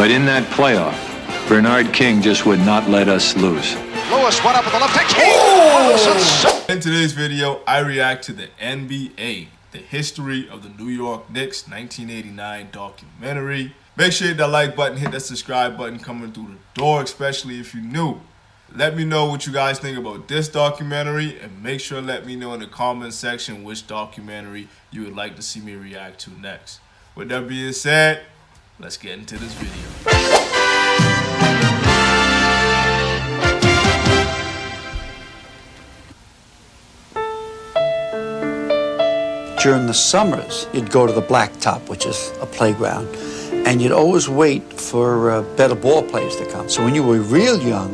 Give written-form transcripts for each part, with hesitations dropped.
But in that playoff, Bernard King just would not let us lose. Lewis went up with the left hand. In today's video, I react to the NBA, the history of the New York Knicks 1989 documentary. Make sure you hit that like button, hit that subscribe button coming through the door, especially if you're new. Let me know what you guys think about this documentary, and make sure to let me know in the comment section which documentary you would like to see me react to next. With that being said, let's get into this video. During the summers, you'd go to the Blacktop, which is a playground, and you'd always wait for better ball players to come. So when you were real young,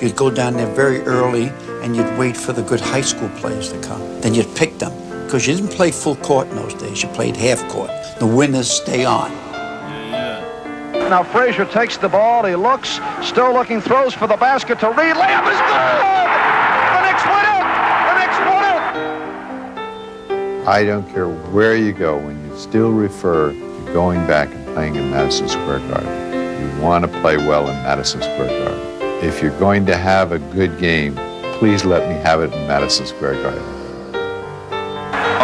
you'd go down there very early, and you'd wait for the good high school players to come. Then you'd pick them, because you didn't play full court in those days. You played half court. The winners stay on. Now Frazier takes the ball. He looks, still looking, throws for the basket to Reed. Layup is good! The Knicks win it! The Knicks win it! I don't care where you go, when you still refer to going back and playing in Madison Square Garden. You want to play well in Madison Square Garden. If you're going to have a good game, please let me have it in Madison Square Garden.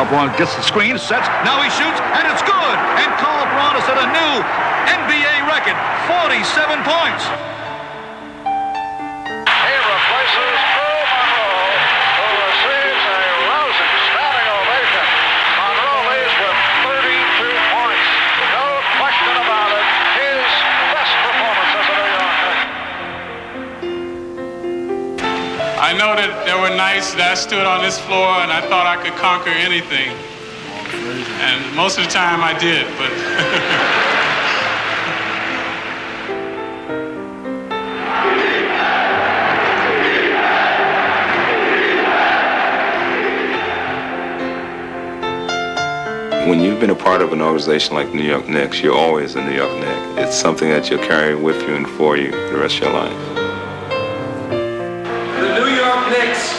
Braun gets the screen, sets, now he shoots, and it's good! And Carl Braun has set a new NBA record, 47 points. He replaces Drew Monroe, who receives a rousing standing ovation. Monroe leads with 32 points. No question about it. His best performance as a New York Knick. I know that there were nights that I stood on this floor and I thought I could conquer anything. And most of the time I did, but... When you've been a part of an organization like the New York Knicks, you're always a New York Knick. It's something that you'll carry with you and for you the rest of your life. The New York Knicks,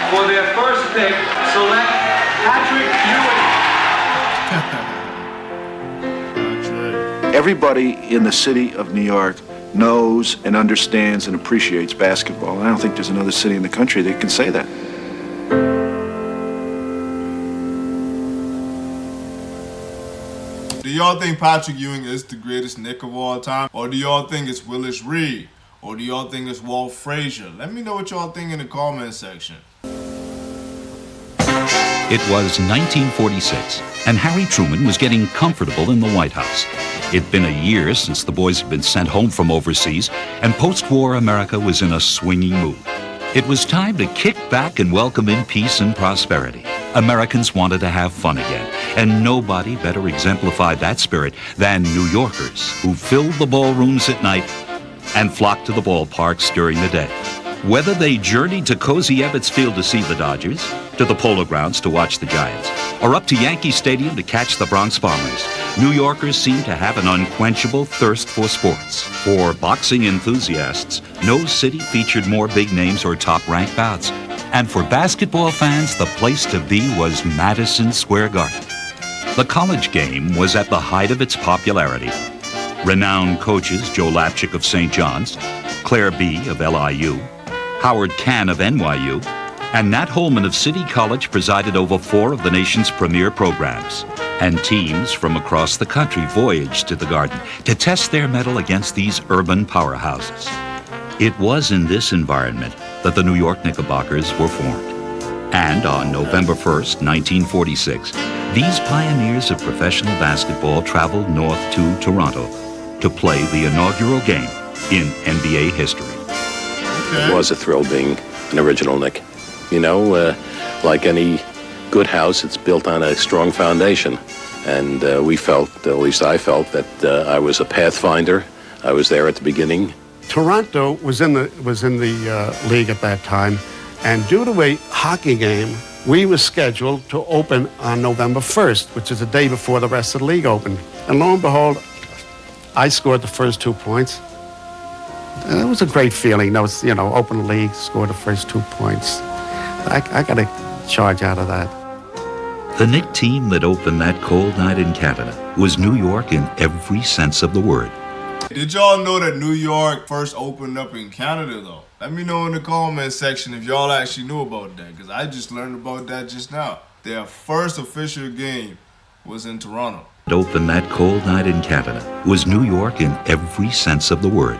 for their first pick, select Patrick Ewing. Everybody in the city of New York knows and understands and appreciates basketball. I don't think there's another city in the country that can say that. Do y'all think Patrick Ewing is the greatest Knick of all time? Or do y'all think it's Willis Reed? Or do y'all think it's Walt Frazier? Let me know what y'all think in the comment section. It was 1946, and Harry Truman was getting comfortable in the White House. It'd been a year since the boys had been sent home from overseas, and post-war America was in a swinging mood. It was time to kick back and welcome in peace and prosperity. Americans wanted to have fun again, and nobody better exemplified that spirit than New Yorkers, who filled the ballrooms at night and flocked to the ballparks during the day. Whether they journeyed to cozy Ebbets Field to see the Dodgers, to the Polo Grounds to watch the Giants, or up to Yankee Stadium to catch the Bronx Bombers, New Yorkers seemed to have an unquenchable thirst for sports. For boxing enthusiasts, no city featured more big names or top-ranked bouts. And for basketball fans, the place to be was Madison Square Garden. The college game was at the height of its popularity. Renowned coaches Joe Lapchick of St. John's, Claire B. of LIU, Howard Kahn of NYU, and Nat Holman of City College presided over 4 of the nation's premier programs. And teams from across the country voyaged to the Garden to test their mettle against these urban powerhouses. It was in this environment that the New York Knickerbockers were formed. And on November 1st, 1946, these pioneers of professional basketball traveled north to Toronto to play the inaugural game in NBA history. It was a thrill being an original Knick. You know, like any good house, it's built on a strong foundation. And we felt, at least I felt, that I was a pathfinder. I was there at the beginning. Toronto was in the league at that time, and due to a hockey game, we were scheduled to open on November 1st, which is the day before the rest of the league opened. And lo and behold, I scored the first 2 points. And it was a great feeling. That was, open the league, scored the first 2 points. I got a charge out of that. The Knick team that opened that cold night in Canada was New York in every sense of the word. Did y'all know that New York first opened up in Canada, though? Let me know in the comment section if y'all actually knew about that, because I just learned about that just now. Their first official game was in Toronto. Opened that cold night in Canada was New York in every sense of the word.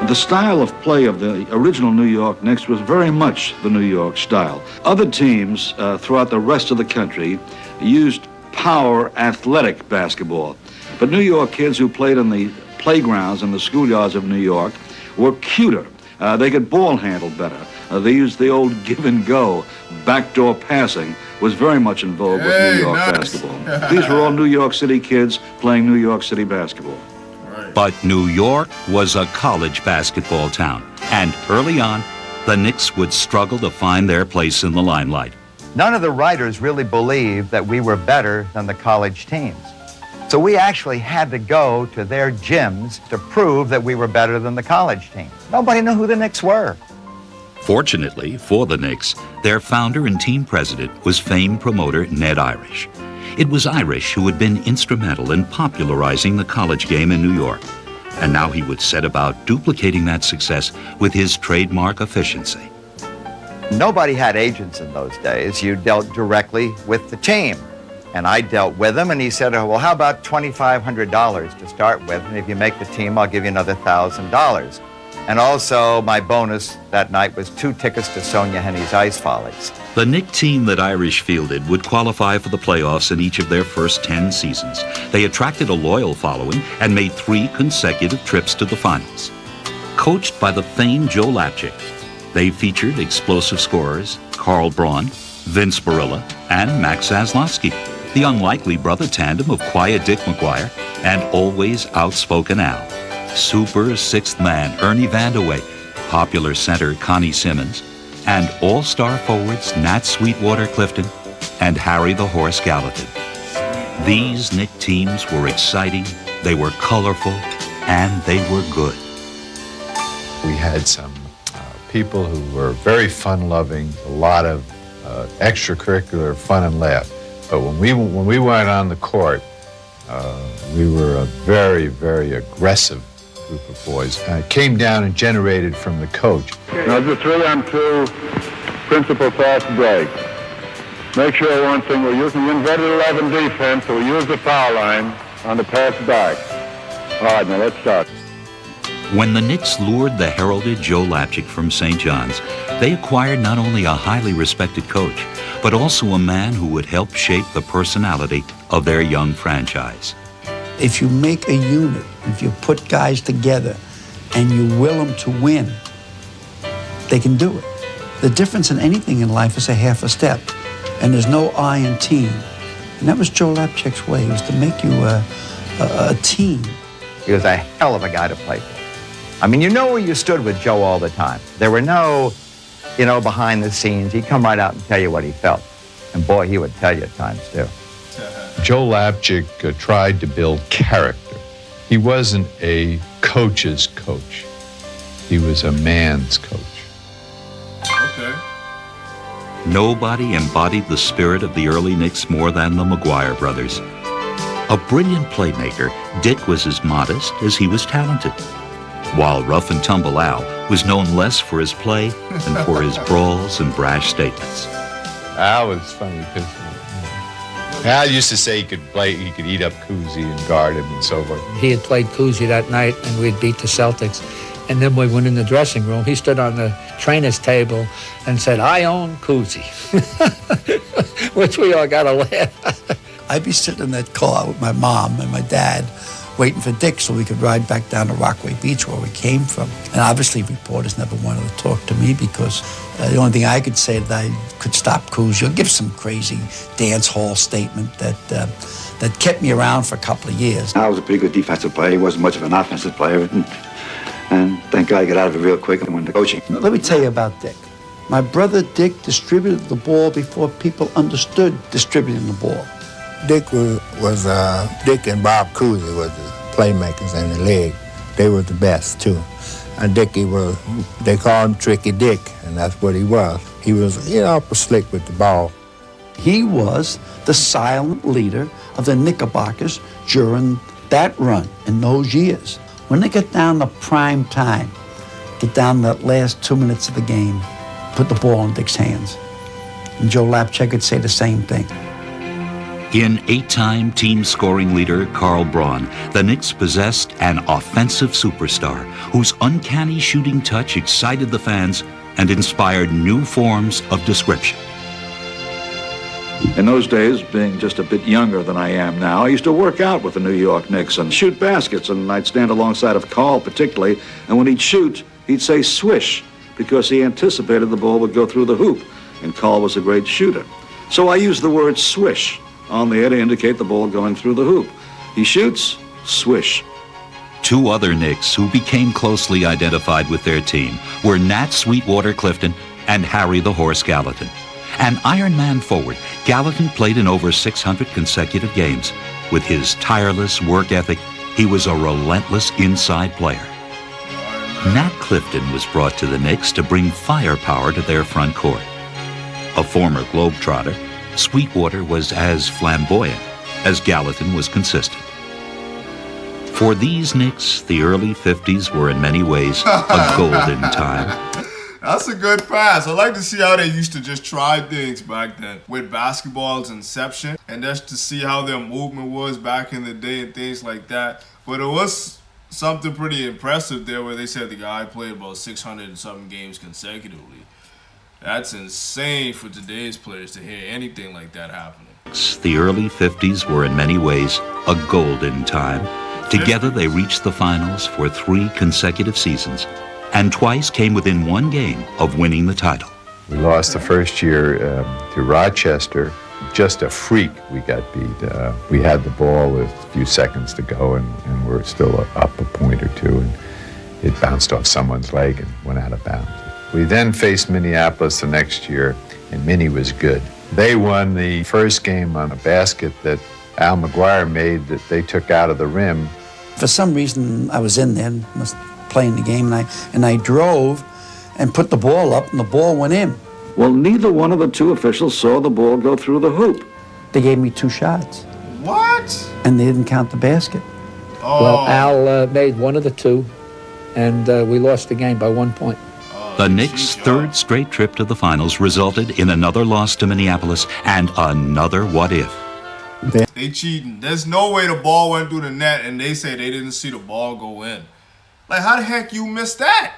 The style of play of the original New York Knicks was very much the New York style. Other teams throughout the rest of the country used power athletic basketball. But New York kids who played in the playgrounds and the schoolyards of New York were cuter. They could ball handle better. They used the old give and go. Backdoor passing was very much in vogue with New York basketball. These were all New York City kids playing New York City basketball. But New York was a college basketball town, and early on, the Knicks would struggle to find their place in the limelight. None of the writers really believed that we were better than the college teams. So we actually had to go to their gyms to prove that we were better than the college team. Nobody knew who the Knicks were. Fortunately for the Knicks, their founder and team president was famed promoter Ned Irish. It was Irish who had been instrumental in popularizing the college game in New York, and now he would set about duplicating that success with his trademark efficiency. Nobody had agents in those days. You dealt directly with the team. And I dealt with him, and he said, oh, well, how about $2,500 to start with? And if you make the team, I'll give you another $1,000. And also, my bonus that night was 2 tickets to Sonia Henny's Ice Follies. The Knick team that Irish fielded would qualify for the playoffs in each of their first 10 seasons. They attracted a loyal following and made 3 consecutive trips to the finals. Coached by the famed Joe Lapchick, they featured explosive scorers Carl Braun, Vince Barilla, and Max Zaslofsky, the unlikely brother tandem of quiet Dick McGuire and always outspoken Al. Super sixth man Ernie Vandeweghe, popular center Connie Simmons, and all-star forwards Nat Sweetwater Clifton and Harry the Horse Gallatin. These Knick teams were exciting, they were colorful, and they were good. We had some people who were very fun-loving, a lot of extracurricular fun and laugh. But when we went on the court, we were a very, very aggressive group of boys. It came down and generated from the coach. Now it's a 3-on-2 principal fast break. Make sure one thing, we're using the inverted 11 defense, so we use the foul line on the pass back. All right, now let's start. When the Knicks lured the heralded Joe Lapchick from St. John's, they acquired not only a highly respected coach, but also a man who would help shape the personality of their young franchise. If you make a unit, if you put guys together and you will them to win, they can do it. The difference in anything in life is a half a step, and there's no I in team. And that was Joe Lapchick's way, was to make you a team. He was a hell of a guy to play for. I mean, you know where you stood with Joe all the time. There were no, behind the scenes. He'd come right out and tell you what he felt. And boy, he would tell you at times, too. Joe Lapchick tried to build character. He wasn't a coach's coach. He was a man's coach. Okay. Nobody embodied the spirit of the early Knicks more than the McGuire brothers. A brilliant playmaker, Dick was as modest as he was talented, while rough and tumble Al was known less for his play than for his brawls and brash statements. Al was funny because Al used to say he could eat up Cousy and guard him and so forth. He had played Cousy that night and we'd beat the Celtics. And then we went in the dressing room. He stood on the trainer's table and said, "I own Cousy," which we all got a laugh. I'd be sitting in that car with my mom and my dad, waiting for Dick so we could ride back down to Rockaway Beach where we came from. And obviously reporters never wanted to talk to me because the only thing I could say that I could stop Cousy or give some crazy dance hall statement that kept me around for a couple of years. I was a pretty good defensive player. He wasn't much of an offensive player. And thank God I got out of it real quick and went to coaching. Let me tell you about Dick. My brother Dick distributed the ball before people understood distributing the ball. Dick Dick and Bob Cousy were the playmakers in the league. They were the best too. And Dickie they called him Tricky Dick, and that's what he was. He was, upper slick with the ball. He was the silent leader of the Knickerbockers during that run in those years. When they get down to prime time, get down the last 2 minutes of the game, put the ball in Dick's hands. And Joe Lapchick would say the same thing. In 8-time team scoring leader Carl Braun, the Knicks possessed an offensive superstar whose uncanny shooting touch excited the fans and inspired new forms of description. In those days, being just a bit younger than I am now, I used to work out with the New York Knicks and shoot baskets, and I'd stand alongside of Carl particularly, and when he'd shoot, he'd say swish, because he anticipated the ball would go through the hoop, and Carl was a great shooter. So I used the word swish on the air to indicate the ball going through the hoop. He shoots, swish. Two other Knicks who became closely identified with their team were Nat Sweetwater Clifton and Harry the Horse Gallatin. An Iron Man forward, Gallatin played in over 600 consecutive games. With his tireless work ethic, he was a relentless inside player. Nat Clifton was brought to the Knicks to bring firepower to their front court. A former Globetrotter, Sweetwater was as flamboyant as Gallatin was consistent. For these Knicks, the early 50s were in many ways a golden time. That's a good pass. I like to see how they used to just try things back then with basketball's inception, and just to see how their movement was back in the day and things like that. But it was something pretty impressive there where they said the guy played about 600 and something games consecutively. That's insane for today's players to hear anything like that happening. The early 50s were in many ways a golden time. Together they reached the finals for 3 consecutive seasons, and twice came within 1 game of winning the title. We lost the first year to Rochester. Just a freak we got beat. We had the ball with a few seconds to go, and we're still up a point or two, and it bounced off someone's leg and went out of bounds. We then faced Minneapolis the next year, and Minnie was good. They won the first game on a basket that Al McGuire made that they took out of the rim. For some reason, I was in there, playing the game, and I drove and put the ball up, and the ball went in. Well, neither one of the two officials saw the ball go through the hoop. They gave me 2 shots. What? And they didn't count the basket. Oh. Well, Al made one of the 2, and we lost the game by 1 point. The Knicks' 3rd straight trip to the finals resulted in another loss to Minneapolis and another what if. They cheating. There's no way the ball went through the net, and they say they didn't see the ball go in. Like, how the heck you missed that?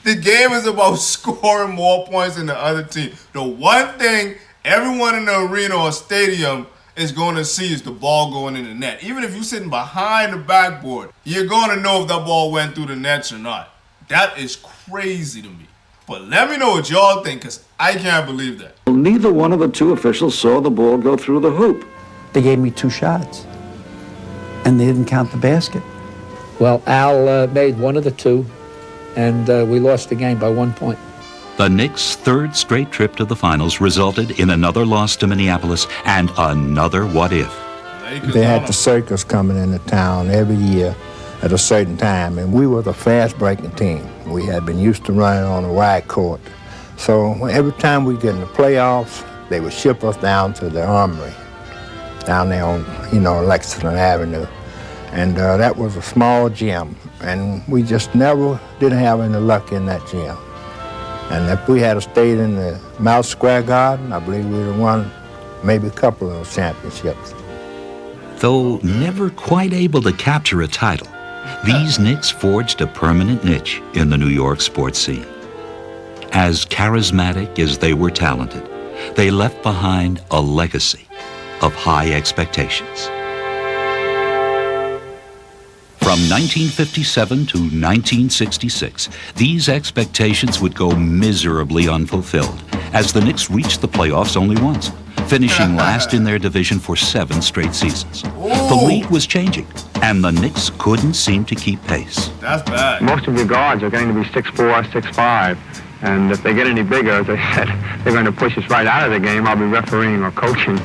The game is about scoring more points than the other team. The one thing everyone in the arena or stadium is going to see is the ball going in the net. Even if you're sitting behind the backboard, you're going to know if that ball went through the nets or not. That is crazy to me. But let me know what y'all think, because I can't believe that. Well, neither one of the two officials saw the ball go through the hoop. They gave me 2 shots, and they didn't count the basket. Well, Al made one of the 2, and we lost the game by 1 point. The Knicks' 3rd straight trip to the finals resulted in another loss to Minneapolis and another what if. They had the circus coming into town every year at a certain time, and we were the fast-breaking team. We had been used to running on a wide court. So every time we get in the playoffs, they would ship us down to the Armory, down there on, Lexington Avenue. And that was a small gym, and we just never didn't have any luck in that gym. And if we had stayed in the Mount Square Garden, I believe we would have won maybe a couple of those championships. Though never quite able to capture a title, these Knicks forged a permanent niche in the New York sports scene. As charismatic as they were talented, they left behind a legacy of high expectations. From 1957 to 1966, these expectations would go miserably unfulfilled as the Knicks reached the playoffs only once, finishing last in their division for 7 straight seasons. The league was changing, and the Knicks couldn't seem to keep pace. That's bad. Most of your guards are going to be 6'4", 6'5", and if they get any bigger, as I said, they're going to push us right out of the game. I'll be refereeing or coaching.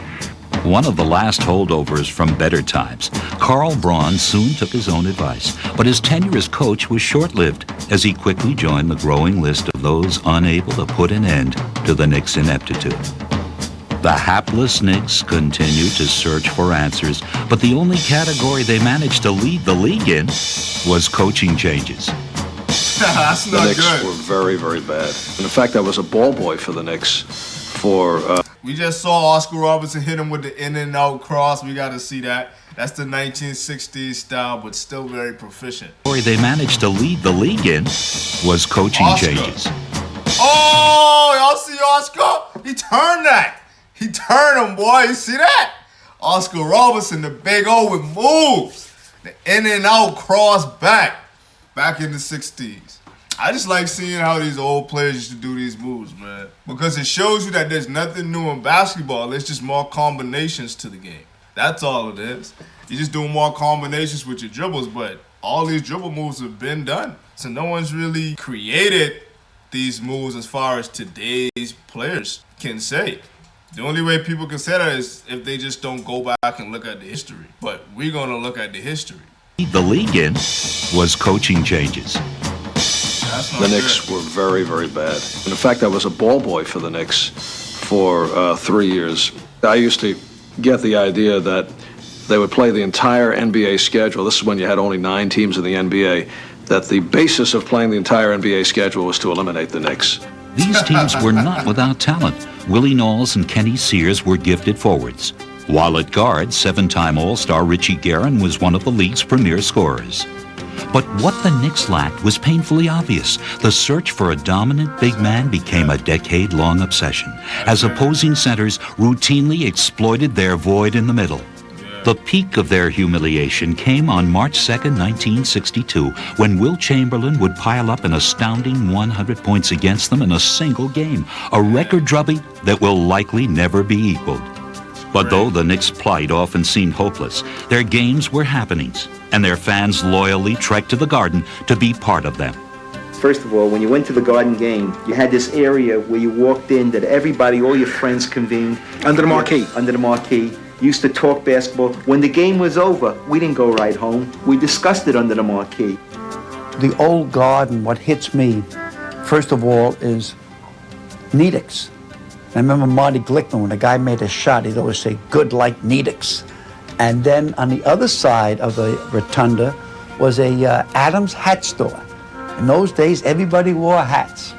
One of the last holdovers from better times, Carl Braun soon took his own advice, but his tenure as coach was short-lived as he quickly joined the growing list of those unable to put an end to the Knicks' ineptitude. The hapless Knicks continued to search for answers, but the only category they managed to lead the league in was coaching changes. That's the not Knicks good. were very, very bad. And in fact, I was a ball boy for the Knicks for... We just saw Oscar Robertson hit him with the in and out cross. We got to see that. That's the 1960s style, but still very proficient. The category they managed to lead the league in was coaching changes. Oh, y'all see Oscar? He turned that. He turned him, boy. You see that? Oscar Robertson, the big O with moves. The in and out cross back in the 60s. I just like seeing how these old players used to do these moves, man. Because it shows you that there's nothing new in basketball. It's just more combinations to the game. That's all it is. You're just doing more combinations with your dribbles, but all these dribble moves have been done. So no one's really created these moves as far as today's players can say. The only way people can say that is if they just don't go back and look at the history. But we're going to look at the history. The league in was coaching changes. The Knicks were very, very bad. And in fact, I was a ball boy for the Knicks for 3 years. I used to get the idea that they would play the entire NBA schedule. This is when you had only 9 teams in the NBA. That the basis of playing the entire NBA schedule was to eliminate the Knicks. These teams were not without talent. Willie Knowles and Kenny Sears were gifted forwards. While at guard, 7-time All-Star Richie Guerin was one of the league's premier scorers. But what the Knicks lacked was painfully obvious. The search for a dominant big man became a decade-long obsession, as opposing centers routinely exploited their void in the middle. The peak of their humiliation came on March 2nd, 1962, when Will Chamberlain would pile up an astounding 100 points against them in a single game, a record drubbing that will likely never be equaled. But though the Knicks' plight often seemed hopeless, their games were happenings, and their fans loyally trekked to the Garden to be part of them. First of all, when you went to the Garden game, you had this area where you walked in that everybody, all your friends convened. Under the marquee. Under the marquee. Used to talk basketball. When the game was over, we didn't go right home. We discussed it under the marquee. The old Garden, what hits me, first of all, is Nedick's. I remember Marty Glickman, when a guy made a shot, he'd always say, good like Nedick's. And then on the other side of the rotunda was a Adams hat store. In those days, everybody wore hats.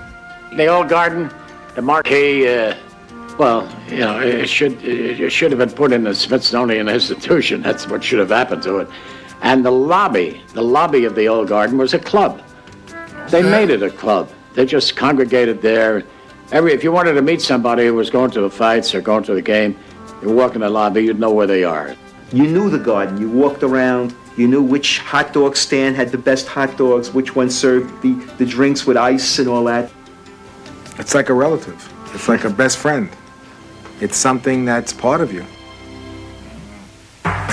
The old Garden, the marquee, well, you know, it should have been put in the Smithsonian Institution. That's what should have happened to it. And the lobby of the old Garden was a club. They made it a club. They just congregated there. If you wanted to meet somebody who was going to the fights or going to the game, you walk in the lobby, you'd know where they are. You knew the Garden. You walked around. You knew which hot dog stand had the best hot dogs, which one served the drinks with ice and all that. It's like a relative. It's like a best friend. It's something that's part of you.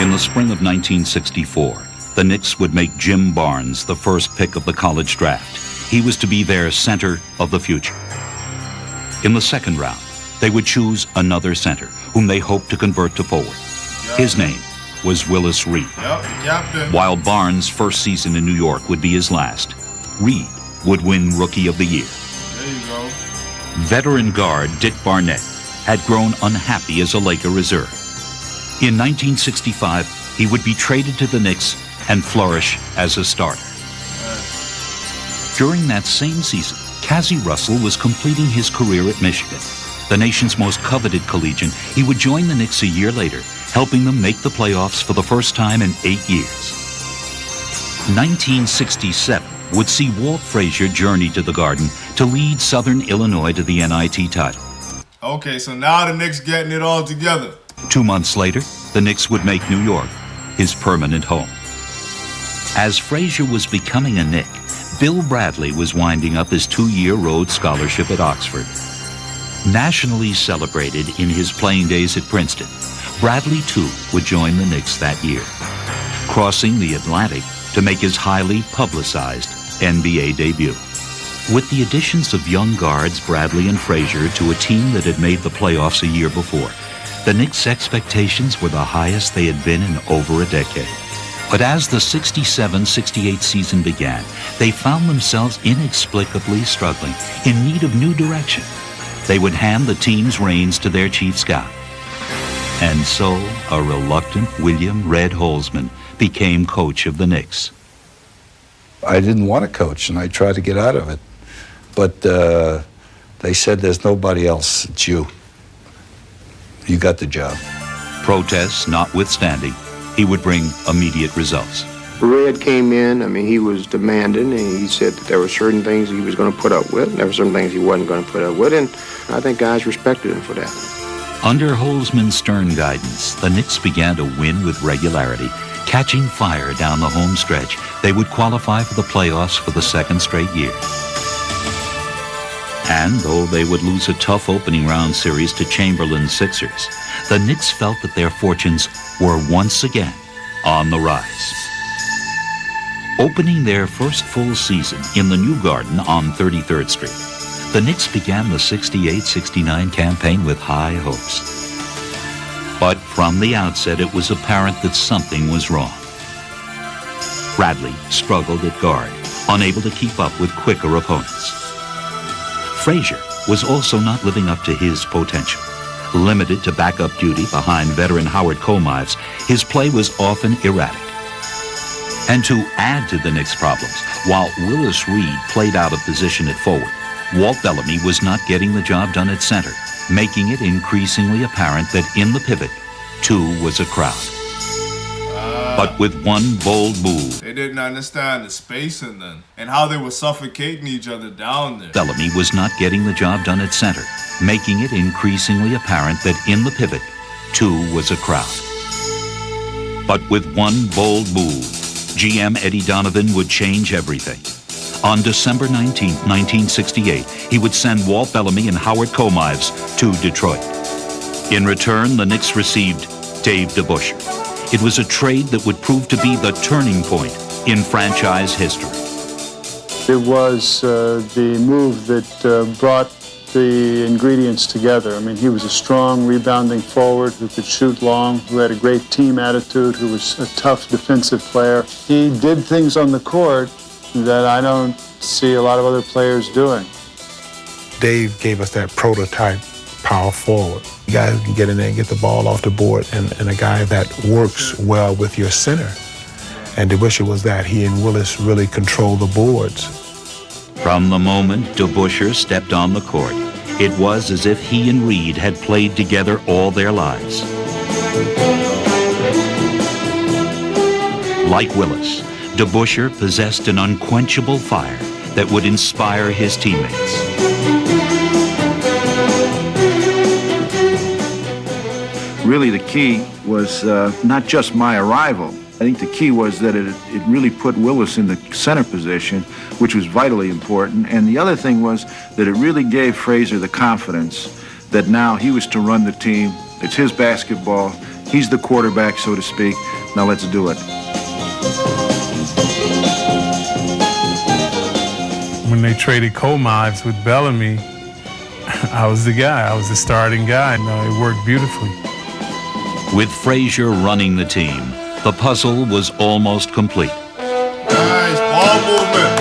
In the spring of 1964, the Knicks would make Jim Barnes the first pick of the college draft. He was to be their center of the future. In the second round, they would choose another center, whom they hoped to convert to forward. His name was Willis Reed. While Barnes' first season in New York would be his last, Reed would win Rookie of the Year. There you go. Veteran guard Dick Barnett had grown unhappy as a Laker reserve. In 1965, he would be traded to the Knicks and flourish as a starter. During that same season, Cassie Russell was completing his career at Michigan. The nation's most coveted collegian, he would join the Knicks a year later, helping them make the playoffs for the first time in 8 years. 1967 would see Walt Frazier journey to the Garden to lead Southern Illinois to the NIT title. Okay, so now the Knicks getting it all together. 2 months later, the Knicks would make New York his permanent home. As Frazier was becoming a Knick, Bill Bradley was winding up his 2-year Rhodes Scholarship at Oxford. Nationally celebrated in his playing days at Princeton, Bradley, too, would join the Knicks that year, crossing the Atlantic to make his highly publicized NBA debut. With the additions of young guards Bradley and Frazier to a team that had made the playoffs a year before, the Knicks' expectations were the highest they had been in over a decade. But as the 67-68 season began, they found themselves inexplicably struggling, in need of new direction. They would hand the team's reins to their chief scout, And so, a reluctant William Red Holzman became coach of the Knicks. I didn't want to coach, and I tried to get out of it. But they said, there's nobody else, it's you. You got the job. Protests notwithstanding, he would bring immediate results. Red came in, he was demanding, and he said that there were certain things he was going to put up with, and there were certain things he wasn't going to put up with, and I think guys respected him for that. Under Holzman's stern guidance, the Knicks began to win with regularity, catching fire down the home stretch. They would qualify for the playoffs for the second straight year. And though they would lose a tough opening round series to Chamberlain's Sixers, the Knicks felt that their fortunes were once again on the rise. Opening their first full season in the new Garden on 33rd Street, the Knicks began the 68-69 campaign with high hopes. But from the outset, it was apparent that something was wrong. Bradley struggled at guard, unable to keep up with quicker opponents. Frazier was also not living up to his potential. Limited to backup duty behind veteran Howard Komives, his play was often erratic. And to add to the Knicks' problems, while Willis Reed played out of position at forward, Walt Bellamy was not getting the job done at center, making it increasingly apparent that in the pivot, two was a crowd. But with one bold move, They didn't understand the spacing then, and how they were suffocating each other down there. Bellamy was not getting the job done at center, making it increasingly apparent that in the pivot, two was a crowd. But with one bold move, GM Eddie Donovan would change everything. On December 19, 1968, he would send Walt Bellamy and Howard Komives to Detroit. In return, the Knicks received Dave DeBusschere. It was a trade that would prove to be the turning point in franchise history. It was the move that brought the ingredients together. He was a strong, rebounding forward who could shoot long, who had a great team attitude, who was a tough defensive player. He did things on the court that I don't see a lot of other players doing. Dave gave us that prototype power forward. A guy who can get in there and get the ball off the board, and a guy that works well with your center. And DeBusschere was that. He and Willis really controlled the boards. From the moment DeBusschere stepped on the court, it was as if he and Reed had played together all their lives. Like Willis, DeBusschere possessed an unquenchable fire that would inspire his teammates. Really, the key was not just my arrival. I think the key was that it really put Willis in the center position, which was vitally important. And the other thing was that it really gave Frazier the confidence that now he was to run the team. It's his basketball. He's the quarterback, so to speak. Now let's do it. When they traded Komives with Bellamy, I was the guy. I was the starting guy, and it worked beautifully. With Frazier running the team, the puzzle was almost complete. Nice ball movement.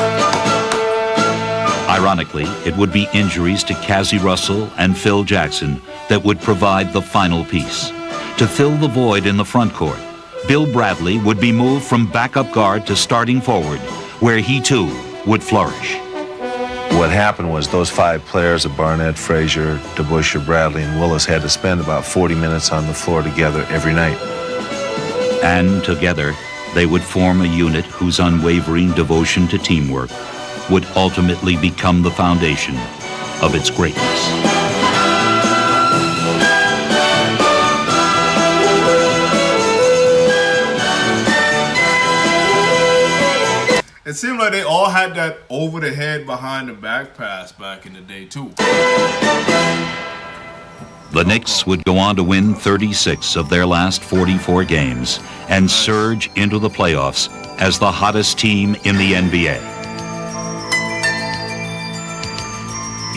Ironically, it would be injuries to Cassie Russell and Phil Jackson that would provide the final piece. To fill the void in the front court, Bill Bradley would be moved from backup guard to starting forward, where he too would flourish. What happened was those five players of Barnett, Frazier, DeBusschere, Bradley, and Willis had to spend about 40 minutes on the floor together every night. And together, they would form a unit whose unwavering devotion to teamwork would ultimately become the foundation of its greatness. It seemed like they all had that over the head, behind the back pass back in the day too. The Knicks would go on to win 36 of their last 44 games and surge into the playoffs as the hottest team in the NBA.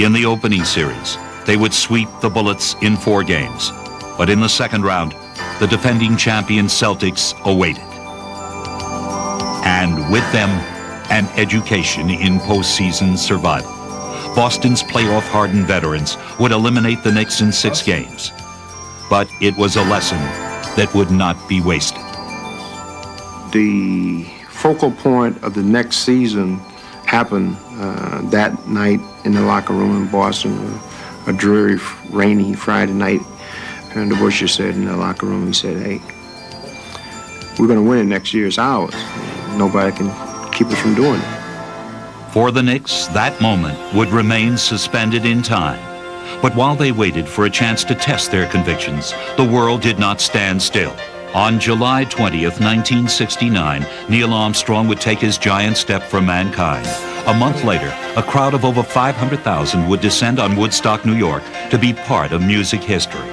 In the opening series, they would sweep the Bullets in 4 games, but in the second round, the defending champion Celtics awaited. And with them, an education in postseason survival. Boston's playoff-hardened veterans would eliminate the Knicks in 6 games. But it was a lesson that would not be wasted. The focal point of the next season happened that night in the locker room in Boston, a dreary, rainy Friday night. And DeBusschere said in the locker room, he said, "Hey, we're going to win it next year. It's ours. Nobody can keep us from doing it." For the Knicks, that moment would remain suspended in time. But while they waited for a chance to test their convictions, the world did not stand still. On July 20th, 1969, Neil Armstrong would take his giant step for mankind. A month later, a crowd of over 500,000 would descend on Woodstock, New York, to be part of music history.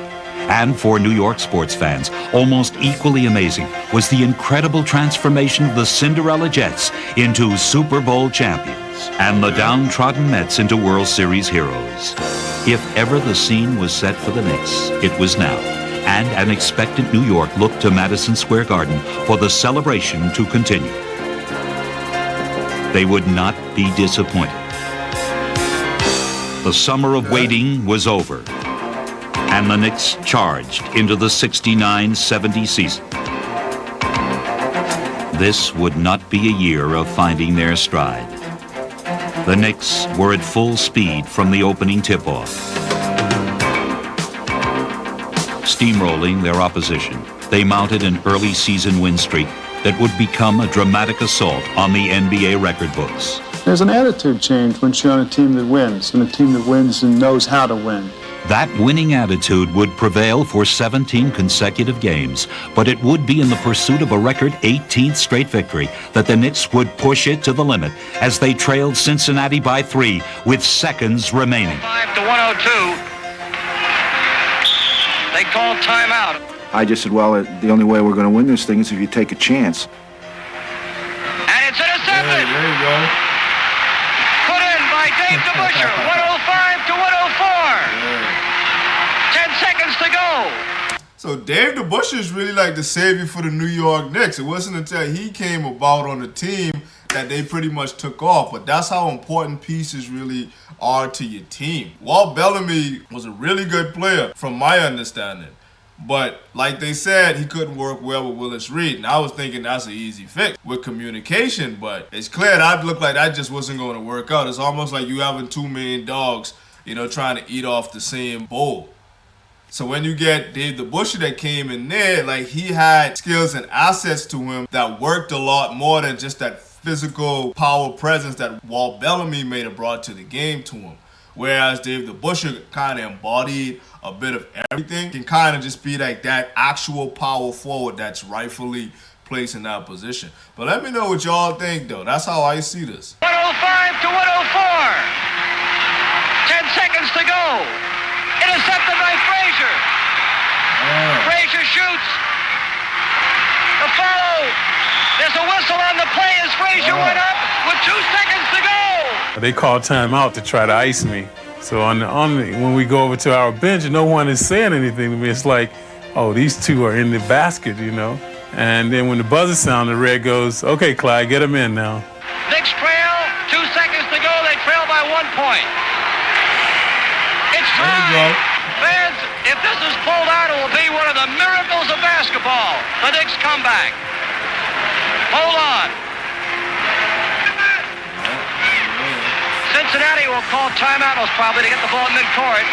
And for New York sports fans, almost equally amazing was the incredible transformation of the Cinderella Jets into Super Bowl champions and the downtrodden Mets into World Series heroes. If ever the scene was set for the Knicks, it was now. And an expectant New York looked to Madison Square Garden for the celebration to continue. They would not be disappointed. The summer of waiting was over, and the Knicks charged into the 69-70 season. This would not be a year of finding their stride. The Knicks were at full speed from the opening tip-off, steamrolling their opposition. They mounted an early season win streak that would become a dramatic assault on the NBA record books. There's an attitude change once you're on a team that wins, and a team that wins and knows how to win. That winning attitude would prevail for 17 consecutive games, but it would be in the pursuit of a record 18th straight victory that the Knicks would push it to the limit as they trailed Cincinnati by 3 with seconds remaining. 5 to 102. They called timeout. I just said, well, the only way we're going to win this thing is if you take a chance. And it's intercepted. There you go. Put in by Dave DeBusschere. 105 to 104. 10 seconds to go. So Dave DeBusschere is really like the savior for the New York Knicks. It wasn't until he came about on the team that they pretty much took off. But that's how important pieces really are to your team. Walt Bellamy was a really good player from my understanding. But like they said, he couldn't work well with Willis Reed. And I was thinking that's an easy fix with communication. But it's clear that looked like that just wasn't going to work out. It's almost like you having two main dogs, trying to eat off the same bowl. So when you get Dave DeBusschere that came in there, like he had skills and assets to him that worked a lot more than just that physical power presence that Walt Bellamy may have brought to the game to him. Whereas Dave DeBusschere kind of embodied a bit of everything, can kind of just be like that actual power forward that's rightfully placed in that position. But let me know what y'all think, though. That's how I see this. 105 to 104. 10 seconds to go. Intercepted by Frazier. Frazier shoots. The follow. There's a whistle on the play as Frazier went up with 2 seconds to go. They called timeout to try to ice me. So when we go over to our bench, no one is saying anything to me. It's like, oh, these two are in the basket, And then when the buzzer sounds, the red goes, okay, Clyde, get them in now. Knicks trail, 2 seconds to go. They trail by 1 point. It's time. Fans, if this is pulled out, it will be one of the miracles of basketball. The Knicks comeback. Hold on. Cincinnati will call timeout probably to get the ball in midcourt.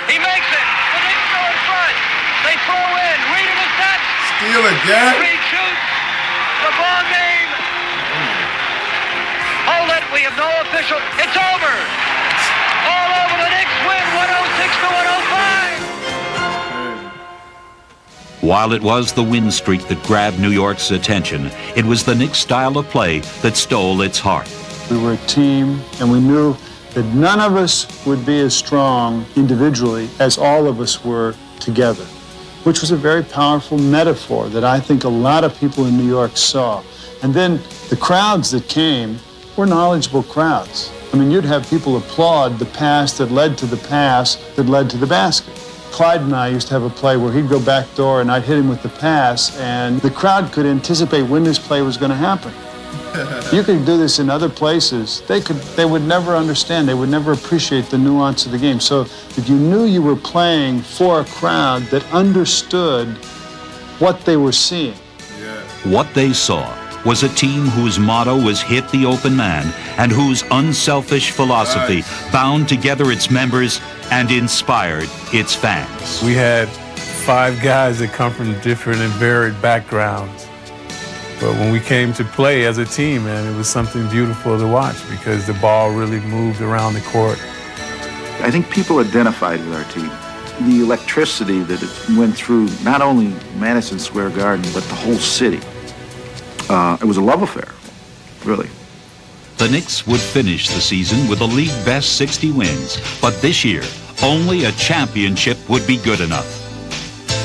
He makes it. The Knicks go in front. They throw in. Reed intercepts. Steal again. Reed shoots. The ball game. Hold it. We have no official. It's over. All over. The Knicks win 106 to 105. While it was the win streak that grabbed New York's attention, it was the Knicks' style of play that stole its heart. We were a team, and we knew that none of us would be as strong individually as all of us were together, which was a very powerful metaphor that I think a lot of people in New York saw. And then the crowds that came were knowledgeable crowds. I mean, you'd have people applaud the pass that led to the pass that led to the basket. Clyde and I used to have a play where he'd go backdoor and I'd hit him with the pass, and the crowd could anticipate when this play was going to happen. You could do this in other places. They would never understand. They would never appreciate the nuance of the game. So if you knew you were playing for a crowd that understood what they were seeing. What they saw was a team whose motto was hit the open man and whose unselfish philosophy bound together its members and inspired its fans. We had 5 guys that come from different and varied backgrounds. But when we came to play as a team, man, it was something beautiful to watch because the ball really moved around the court. I think people identified with our team. The electricity that it went through not only Madison Square Garden, but the whole city. It was a love affair, really. The Knicks would finish the season with a league best 60 wins, but this year, only a championship would be good enough.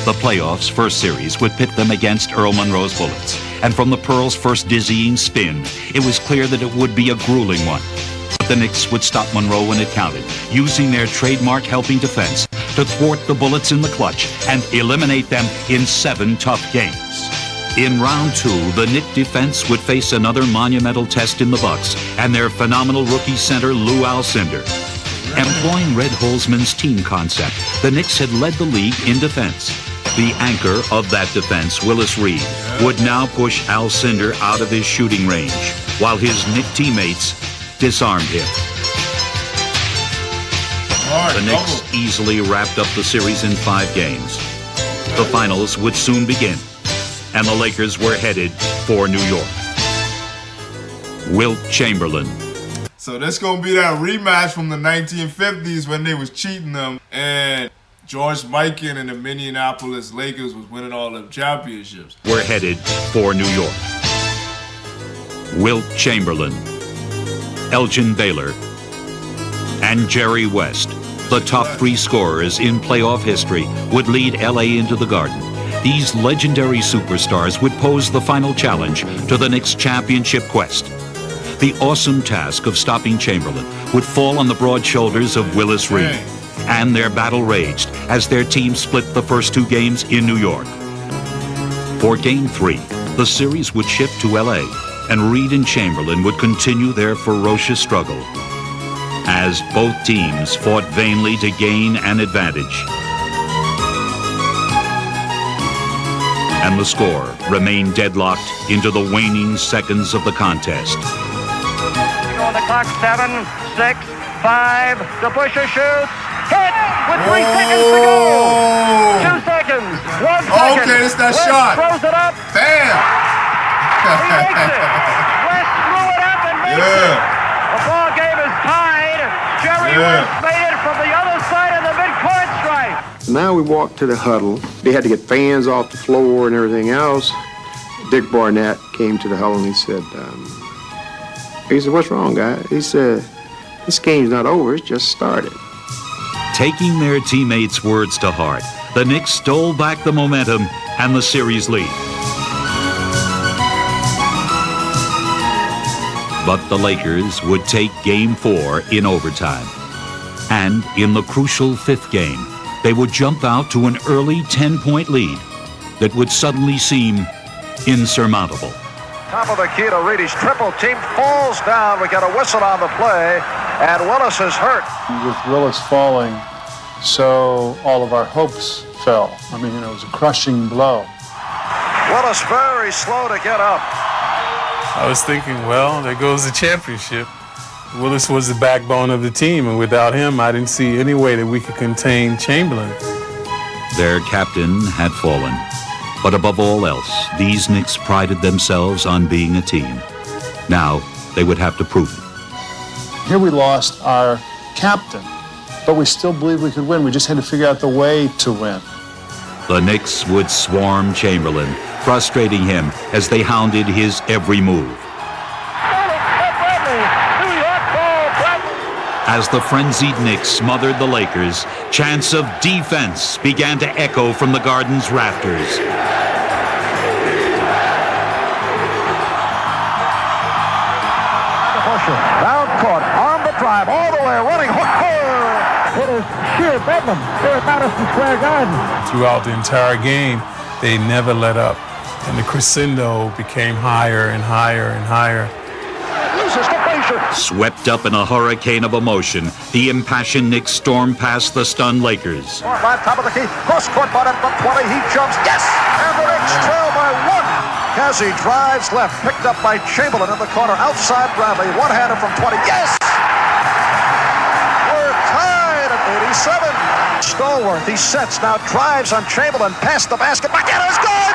The playoffs' first series would pit them against Earl Monroe's Bullets, and from the Pearls' first dizzying spin, it was clear that it would be a grueling one. But the Knicks would stop Monroe when it counted, using their trademark helping defense to thwart the Bullets in the clutch and eliminate them in 7 tough games. In round 2, the Knick defense would face another monumental test in the Bucks and their phenomenal rookie center Lou Alcindor. Employing Red Holzman's team concept, the Knicks had led the league in defense. The anchor of that defense, Willis Reed, would now push Alcindor out of his shooting range, while his Knick teammates disarmed him. The Knicks easily wrapped up the series in 5 games. The finals would soon begin, and the Lakers were headed for New York. Wilt Chamberlain. So this gonna be that rematch from the 1950s when they was cheating them, and George Mikan and the Minneapolis Lakers was winning all them championships. We're headed for New York. Wilt Chamberlain, Elgin Baylor, and Jerry West, the top 3 scorers in playoff history, would lead LA into the Garden. These legendary superstars would pose the final challenge to the Knicks' championship quest. The awesome task of stopping Chamberlain would fall on the broad shoulders of Willis Reed, and their battle raged as their team split the first 2 games in New York. For Game 3, the series would shift to LA, and Reed and Chamberlain would continue their ferocious struggle as both teams fought vainly to gain an advantage. And the score remained deadlocked into the waning seconds of the contest. On the clock, 7, 6, 5. DeBusschere shoots. Hit with 3 seconds to go. 2 seconds. 1 second. Okay, it's that West shot. Throws it up. Bam! He makes it. West threw it up and makes it. The ball game is tied. Jerry West made it from the other side of the midcourt stripe. Now we walk to the huddle. They had to get fans off the floor and everything else. Dick Barnett came to the huddle and he said, what's wrong, guys? He said, this game's not over, it's just started. Taking their teammates' words to heart, the Knicks stole back the momentum and the series lead. But the Lakers would take Game 4 in overtime. And in the crucial 5th game, they would jump out to an early 10-point lead that would suddenly seem insurmountable. Top of the key to Reedy's triple team falls down. We got a whistle on the play, and Willis is hurt. With Willis falling, so all of our hopes fell. I mean, it was a crushing blow. Willis very slow to get up. I was thinking, well, there goes the championship. Willis was the backbone of the team, and without him, I didn't see any way that we could contain Chamberlain. Their captain had fallen. But above all else, these Knicks prided themselves on being a team. Now, they would have to prove it. Here we lost our captain, but we still believed we could win. We just had to figure out the way to win. The Knicks would swarm Chamberlain, frustrating him as they hounded his every move. As the frenzied Knicks smothered the Lakers, chants of defense began to echo from the Garden's rafters. Down court, on the drive, all the way, running. It is sheer bedlam here at Madison Square Garden. Throughout the entire game, they never let up. and the crescendo became higher and higher and higher. Loses to Frazier. Swept up in a hurricane of emotion, the impassioned Knicks stormed past the stunned Lakers. Right top of the key. Cross court bottom from 20. He jumps. Yes! And the Knicks trail by one. Cassie drives left. Picked up by Chamberlain in the corner. Outside Bradley. One-hander from 20. Yes! We're tied at 87. Stallworth. He sets. Now drives on Chamberlain. Past the basket. Back in. It's good!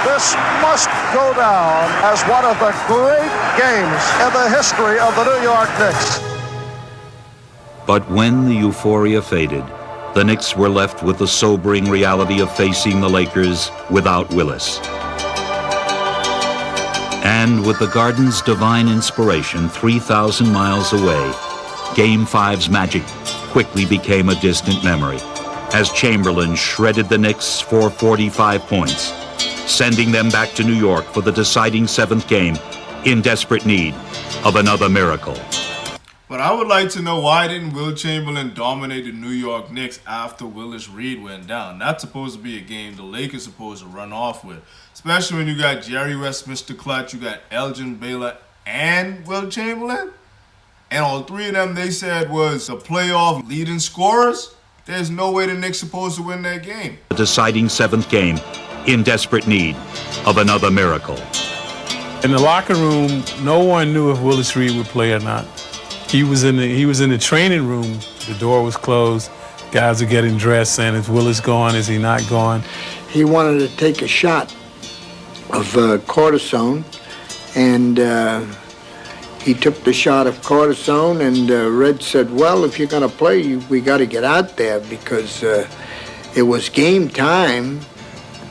This must go down as one of the great games in the history of the New York Knicks. But when the euphoria faded, the Knicks were left with the sobering reality of facing the Lakers without Willis. And with the Garden's divine inspiration 3,000 miles away, Game 5's magic quickly became a distant memory as Chamberlain shredded the Knicks for 45 points, sending them back to New York for the deciding seventh game in desperate need of another miracle. But I would like to know, why didn't Will Chamberlain dominate the New York Knicks after Willis Reed went down? That's supposed to be a game the Lakers supposed to run off with. Especially when you got Jerry West, Mr. Clutch, you got Elgin Baylor, and Will Chamberlain. And all three of them they said was the playoff leading scorers. There's no way the Knicks supposed to win that game. The deciding seventh game in desperate need of another miracle. In the locker room, no one knew if Willis Reed would play or not. He was in the training room. The door was closed. Guys are getting dressed, saying, "Is Willis going? Is he not going?" He wanted to take a shot of cortisone, and he took the shot of cortisone, and Red said, "Well, if you're going to play, we got to get out there because it was game time."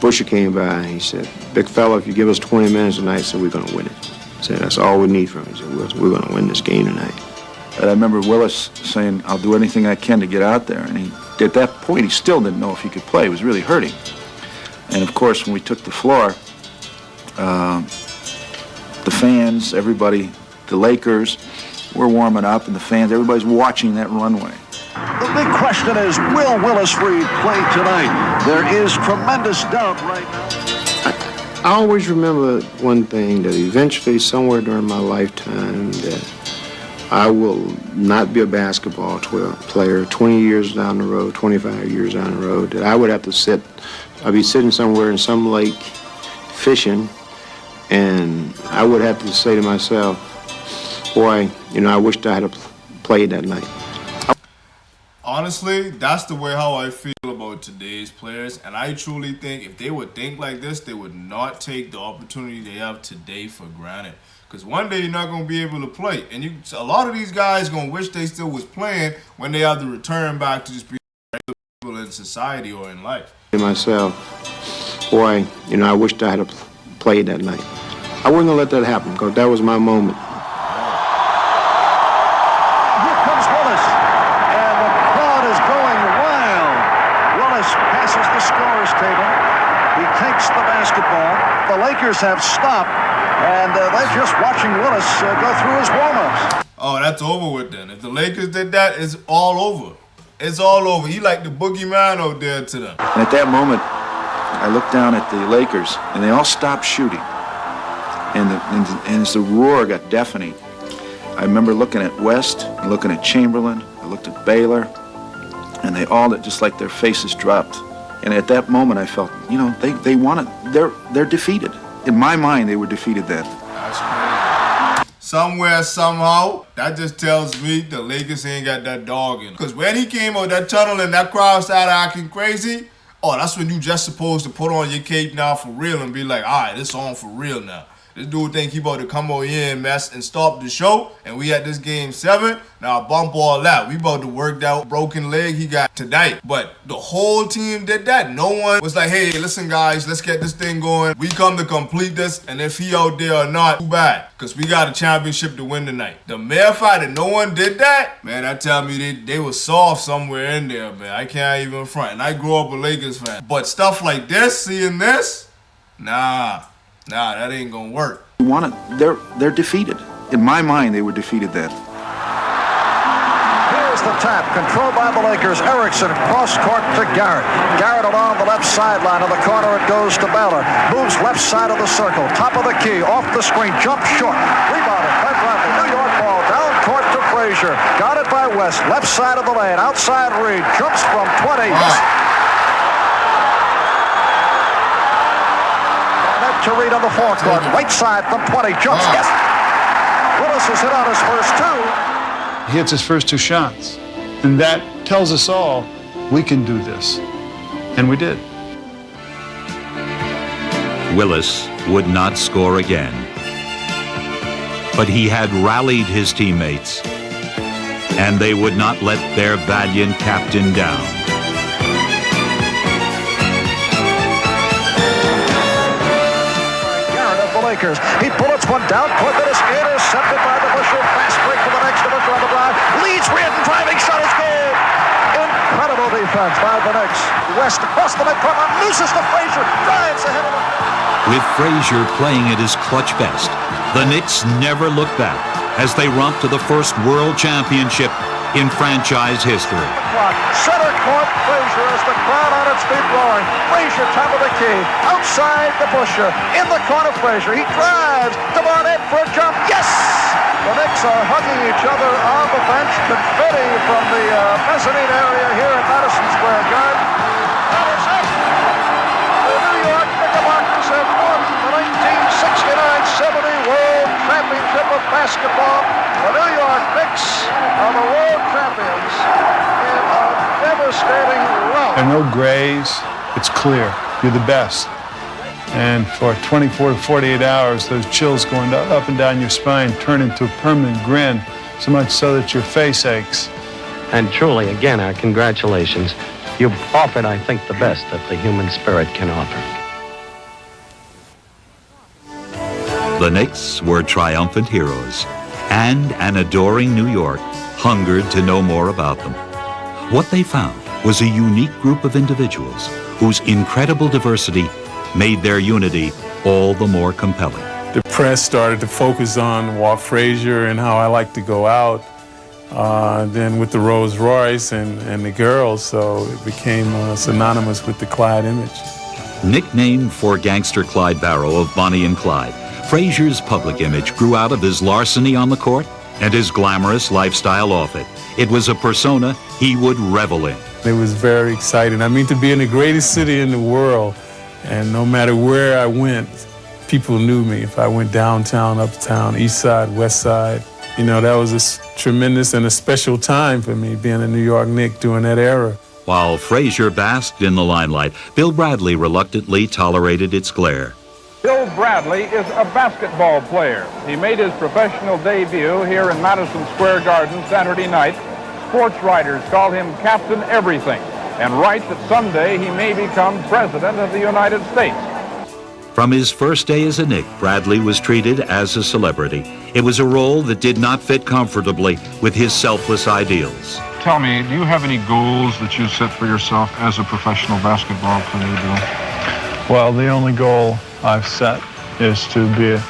Busher came by and he said, "Big fella, if you give us 20 minutes tonight, so we're going to win it." He said, "That's all we need from him." He said, "We're going to win this game tonight." And I remember Willis saying, "I'll do anything I can to get out there." And at that point, he still didn't know if he could play. He was really hurting. And of course, when we took the floor, the fans, everybody, the Lakers, were warming up, and the fans, everybody's watching that runway. The big question is, will Willis Reed play tonight? There is tremendous doubt right now. I always remember one thing, that eventually, somewhere during my lifetime, that I will not be a basketball player 20 years down the road, 25 years down the road, that I would have to sit, I'd be sitting somewhere in some lake fishing, and I would have to say to myself, boy, I wished I had played that night. Honestly, that's the way how I feel about today's players, and I truly think if they would think like this, they would not take the opportunity they have today for granted. Because one day you're not going to be able to play, and a lot of these guys going to wish they still was playing when they have to return back to just be regular people in society or in life. Myself, boy, I wished I had played that night. I wasn't going to let that happen because that was my moment. Here comes Willis, and the crowd is going wild. Willis passes the scorer's table. He takes the basketball. The Lakers have stopped, and they're just watching Willis go through his warm-ups. Oh, that's over with then. If the Lakers did that, it's all over. It's all over. He like the boogeyman out there to them. And at that moment, I looked down at the Lakers, and they all stopped shooting. And as the roar got deafening, I remember looking at West, and looking at Chamberlain, I looked at Baylor, and they all, just like their faces dropped. And at that moment, I felt, they want it. They're defeated. In my mind, they were defeated then. That's crazy. Somewhere, somehow, that just tells me the Lakers ain't got that dog in them. Because when he came out that tunnel and that crowd started acting crazy, that's when you just supposed to put on your cape now for real and be like, all right, it's on for real now. This dude think he about to come over here and mess and stop the show, and we at this game 7. Now bump all that. We about to work that broken leg he got tonight. But the whole team did that. No one was like, hey, listen guys, let's get this thing going. We come to complete this, and if he out there or not, too bad. Because we got a championship to win tonight. The mere fact that no one did that, man, that tell me they was soft somewhere in there, man. I can't even front. And I grew up a Lakers fan. But stuff like this, seeing this, nah, that ain't gonna work. They're defeated. In my mind, they were defeated then. Here's Here's the tap, controlled by the Lakers. Erickson cross court to Garrett. Garrett along the left sideline. In the corner it goes to Baylor. Moves left side of the circle. Top of the key, off the screen. Jump short. Rebounded by Bradley. New York ball down court to Frazier. Got it by West. Left side of the lane. Outside Reed. Jumps from 20. Net to Reed on the forecourt. Right side from 20. Jumps. Yes. Willis has hit on his first two. He hits his first 2 shots. And that tells us all we can do this. And we did. Willis would not score again. But he had rallied his teammates, and they would not let their valiant captain down. Garrett of the Lakers. He bullets one down court that is intercepted by the Busher. Fast break for the next to Busher on the drive. Leads Reardon, driving shot is good. Incredible defense by the Knicks. West across the midcourt, loses to Frazier. Drives ahead of him. With Frazier playing at his clutch best, the Knicks never looked back as they romped to the first world championship in franchise history. Center court, Frazier as the crowd on its feet roaring. Frazier, top of the key, outside the Busher, in the corner Frazier. He drives to Barnett for a jump. Yes! The Knicks are hugging each other on the bench. Confetti from the mezzanine area here at Madison Square Garden. That is it. The New York Knickerbockers have won the 1969-70 World Championship of Basketball. The New York Knicks are the world champions in a devastating rout. There are no grays. It's clear. You're the best. And for 24 to 48 hours, those chills going up and down your spine turn into a permanent grin, so much so that your face aches. And truly, again, our congratulations. You've offered, I think, the best that the human spirit can offer. The Knicks were triumphant heroes, and an adoring New York hungered to know more about them. What they found was a unique group of individuals whose incredible diversity made their unity all the more compelling. The press started to focus on Walt Frazier and how I like to go out, then with the Rolls Royce and the girls, so it became synonymous with the Clyde image. Nicknamed for gangster Clyde Barrow of Bonnie and Clyde, Frazier's public image grew out of his larceny on the court and his glamorous lifestyle off it. It was a persona he would revel in. It was very exciting. I mean, to be in the greatest city in the world, and no matter where I went, people knew me. If I went downtown, uptown, east side, west side, you know, that was a tremendous and a special time for me, being a New York Knick during that era. While Frazier basked in the limelight, Bill Bradley reluctantly tolerated its glare. Bill Bradley is a basketball player. He made his professional debut here in Madison Square Garden Saturday night. Sports writers call him Captain Everything and write that someday he may become President of the United States. From his first day as a Knick, Bradley was treated as a celebrity. It was a role that did not fit comfortably with his selfless ideals. Tell me, do you have any goals that you set for yourself as a professional basketball player, Bill? Well, the only goal I've set is to be a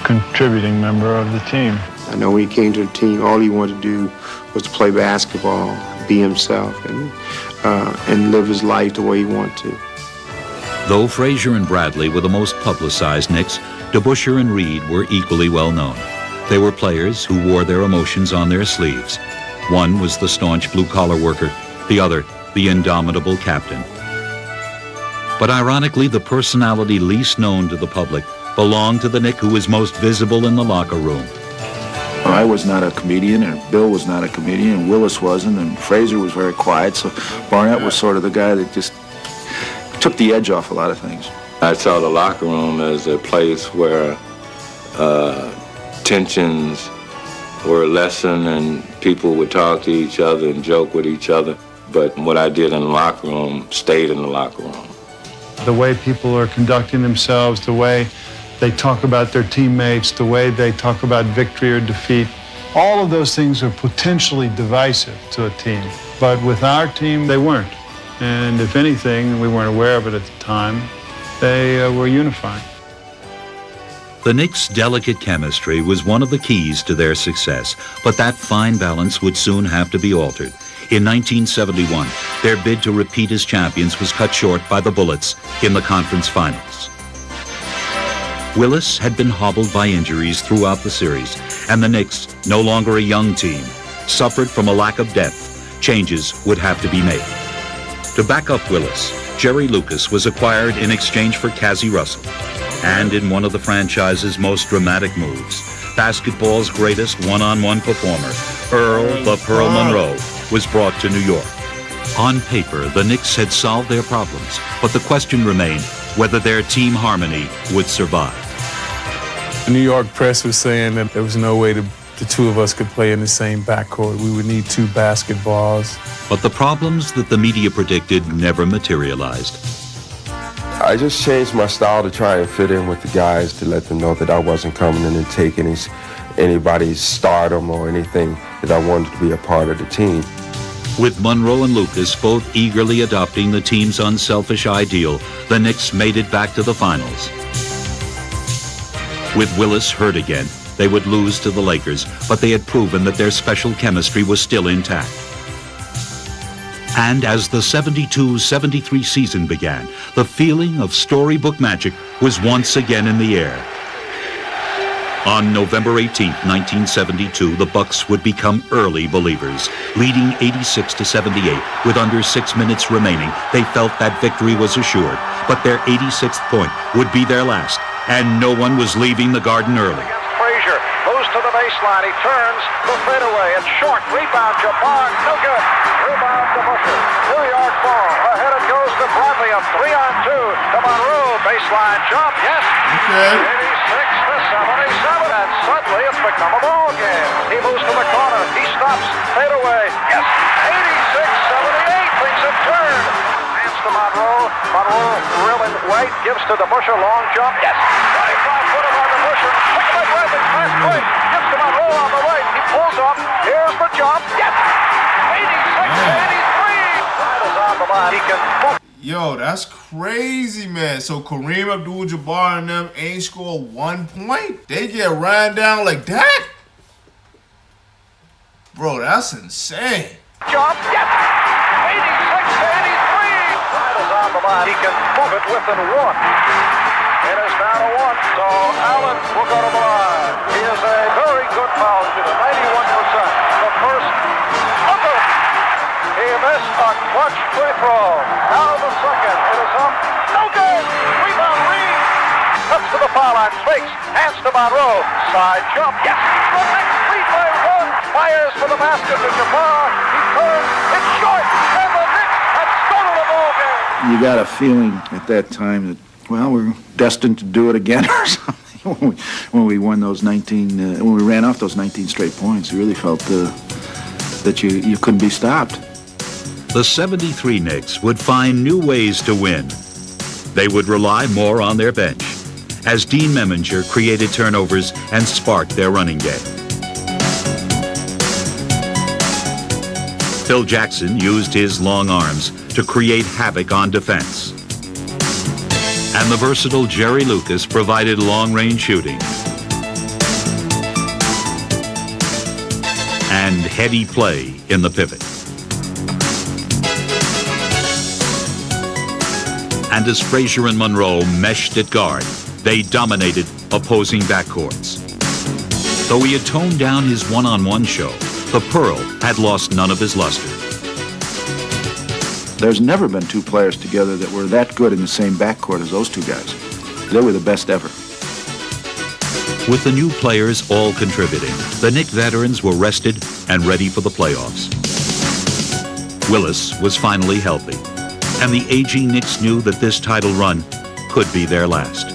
contributing member of the team. I know when he came to the team, all he wanted to do was to play basketball, be himself, and live his life the way he wanted to. Though Frazier and Bradley were the most publicized Knicks, DeBusschere and Reed were equally well known. They were players who wore their emotions on their sleeves. One was the staunch blue-collar worker, the other, the indomitable captain. But ironically, the personality least known to the public belonged to the Knick who was most visible in the locker room. I was not a comedian, and Bill was not a comedian, and Willis wasn't, and Frazier was very quiet, so Barnett was sort of the guy that just took the edge off a lot of things. I saw the locker room as a place where tensions were lessened and people would talk to each other and joke with each other. But what I did in the locker room stayed in the locker room. The way people are conducting themselves, the way they talk about their teammates, the way they talk about victory or defeat, all of those things are potentially divisive to a team. But with our team, they weren't. And if anything, we weren't aware of it at the time, they were unifying. The Knicks' delicate chemistry was one of the keys to their success, but that fine balance would soon have to be altered. In 1971, their bid to repeat as champions was cut short by the Bullets in the conference finals. Willis had been hobbled by injuries throughout the series, and the Knicks, no longer a young team, suffered from a lack of depth. Changes would have to be made. To back up Willis, Jerry Lucas was acquired in exchange for Cassie Russell. And in one of the franchise's most dramatic moves, basketball's greatest one-on-one performer, Earl the Pearl Monroe, was brought to New York. On paper, the Knicks had solved their problems, but the question remained whether their team harmony would survive. The New York press was saying that there was no way the two of us could play in the same backcourt. We would need two basketballs. But the problems that the media predicted never materialized. I just changed my style to try and fit in with the guys, to let them know that I wasn't coming in and taking anybody's stardom or anything, that I wanted to be a part of the team. With Monroe and Lucas both eagerly adopting the team's unselfish ideal, the Knicks made it back to the finals. With Willis hurt again, they would lose to the Lakers, but they had proven that their special chemistry was still intact. And as the 72-73 season began, the feeling of storybook magic was once again in the air. On November 18, 1972, the Bucks would become early believers, leading 86-78 with under 6 minutes remaining. They felt that victory was assured, but their 86th point would be their last, and no one was leaving the Garden early. Frazier moves to the baseline. He turns the fadeaway. It's short. Rebound. Jabbar. No good. Rebound to Busher. 2-yard ball. Ahead it goes to Bradley. A 3-on-2 to Monroe. Baseline jump. Yes. Okay. 86-77. And suddenly it's become a ball game. He moves to the corner. He stops. Fadeaway. Yes. 86-78. Things have turned. Hands to Monroe. Monroe drilling right. Gives to the Busher. Long jump. Yes. 25-footer on the Busher. Pick him up. Bradley. Fast break. Gives to Monroe on the right. He pulls up. Here's the jump. Yes. 86-83. Side is on the line. He can book. Yo, that's crazy, man. So Kareem Abdul-Jabbar and them ain't scored 1 point? They get ran down like that? Bro, that's insane. Jump, yes! 86-83. Side is on the line. He can move it within one. It is now to one. So Allen will go to the line. He is a very good foul shooter, 91%. The first upper. He missed a clutch free throw. Now the second. It is up. No good. Rebound Reed. Cuts to the foul line. Fakes. Hands to Monroe. Side jump. Yes. The next free throw run. Fires for the basket to Jabbar. He turns. It's short. And the Knicks have stolen the ball game. You got a feeling at that time that, well, we're destined to do it again or something. When we won those 19, when we ran off those 19 straight points, you really felt that you couldn't be stopped. The 73 Knicks would find new ways to win. They would rely more on their bench, as Dean Meminger created turnovers and sparked their running game. Phil Jackson used his long arms to create havoc on defense. And the versatile Jerry Lucas provided long-range shooting and heady play in the pivot. And as Frazier and Monroe meshed at guard, they dominated opposing backcourts. Though he had toned down his one-on-one show, the Pearl had lost none of his luster. There's never been two players together that were that good in the same backcourt as those two guys. They were the best ever. With the new players all contributing, the Knick veterans were rested and ready for the playoffs. Willis was finally healthy, and the aging Knicks knew that this title run could be their last.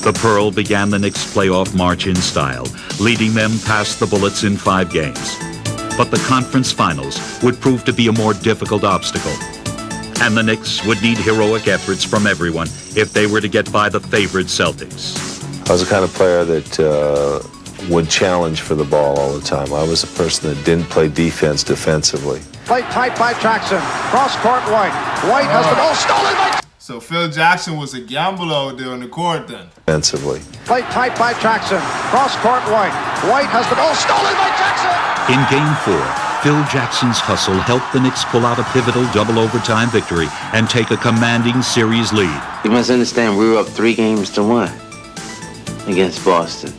The Pearl began the Knicks' playoff march in style, leading them past the Bullets in 5 games. But the conference finals would prove to be a more difficult obstacle, and the Knicks would need heroic efforts from everyone if they were to get by the favored Celtics. I was the kind of player that would challenge for the ball all the time. I was a person that didn't play defense defensively. Played tight by Jackson. Cross court White. White has the ball stolen by... So Phil Jackson was a gambler out there on the court then. Defensively. Played tight by Jackson. Cross court White. White has the ball stolen by Jackson. In Game 4, Phil Jackson's hustle helped the Knicks pull out a pivotal double overtime victory and take a commanding series lead. You must understand, we were up 3-1 against Boston.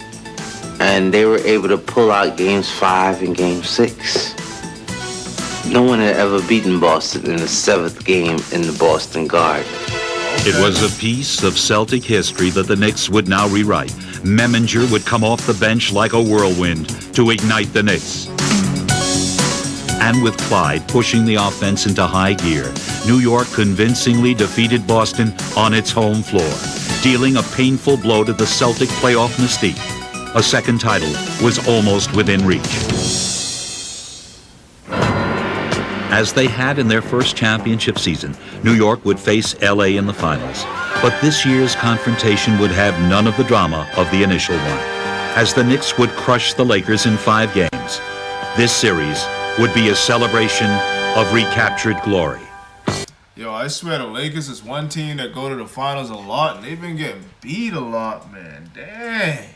And they were able to pull out Games 5 and Game 6. No one had ever beaten Boston in the 7th game in the Boston Garden. It was a piece of Celtic history that the Knicks would now rewrite. Meminger would come off the bench like a whirlwind to ignite the Knicks. And with Clyde pushing the offense into high gear, New York convincingly defeated Boston on its home floor, dealing a painful blow to the Celtic playoff mystique. A second title was almost within reach. As they had in their first championship season, New York would face LA in the finals. But this year's confrontation would have none of the drama of the initial one, as the Knicks would crush the Lakers in 5 games. This series would be a celebration of recaptured glory. Yo, I swear the Lakers is one team that go to the finals a lot, and they've been getting beat a lot, man. Dang.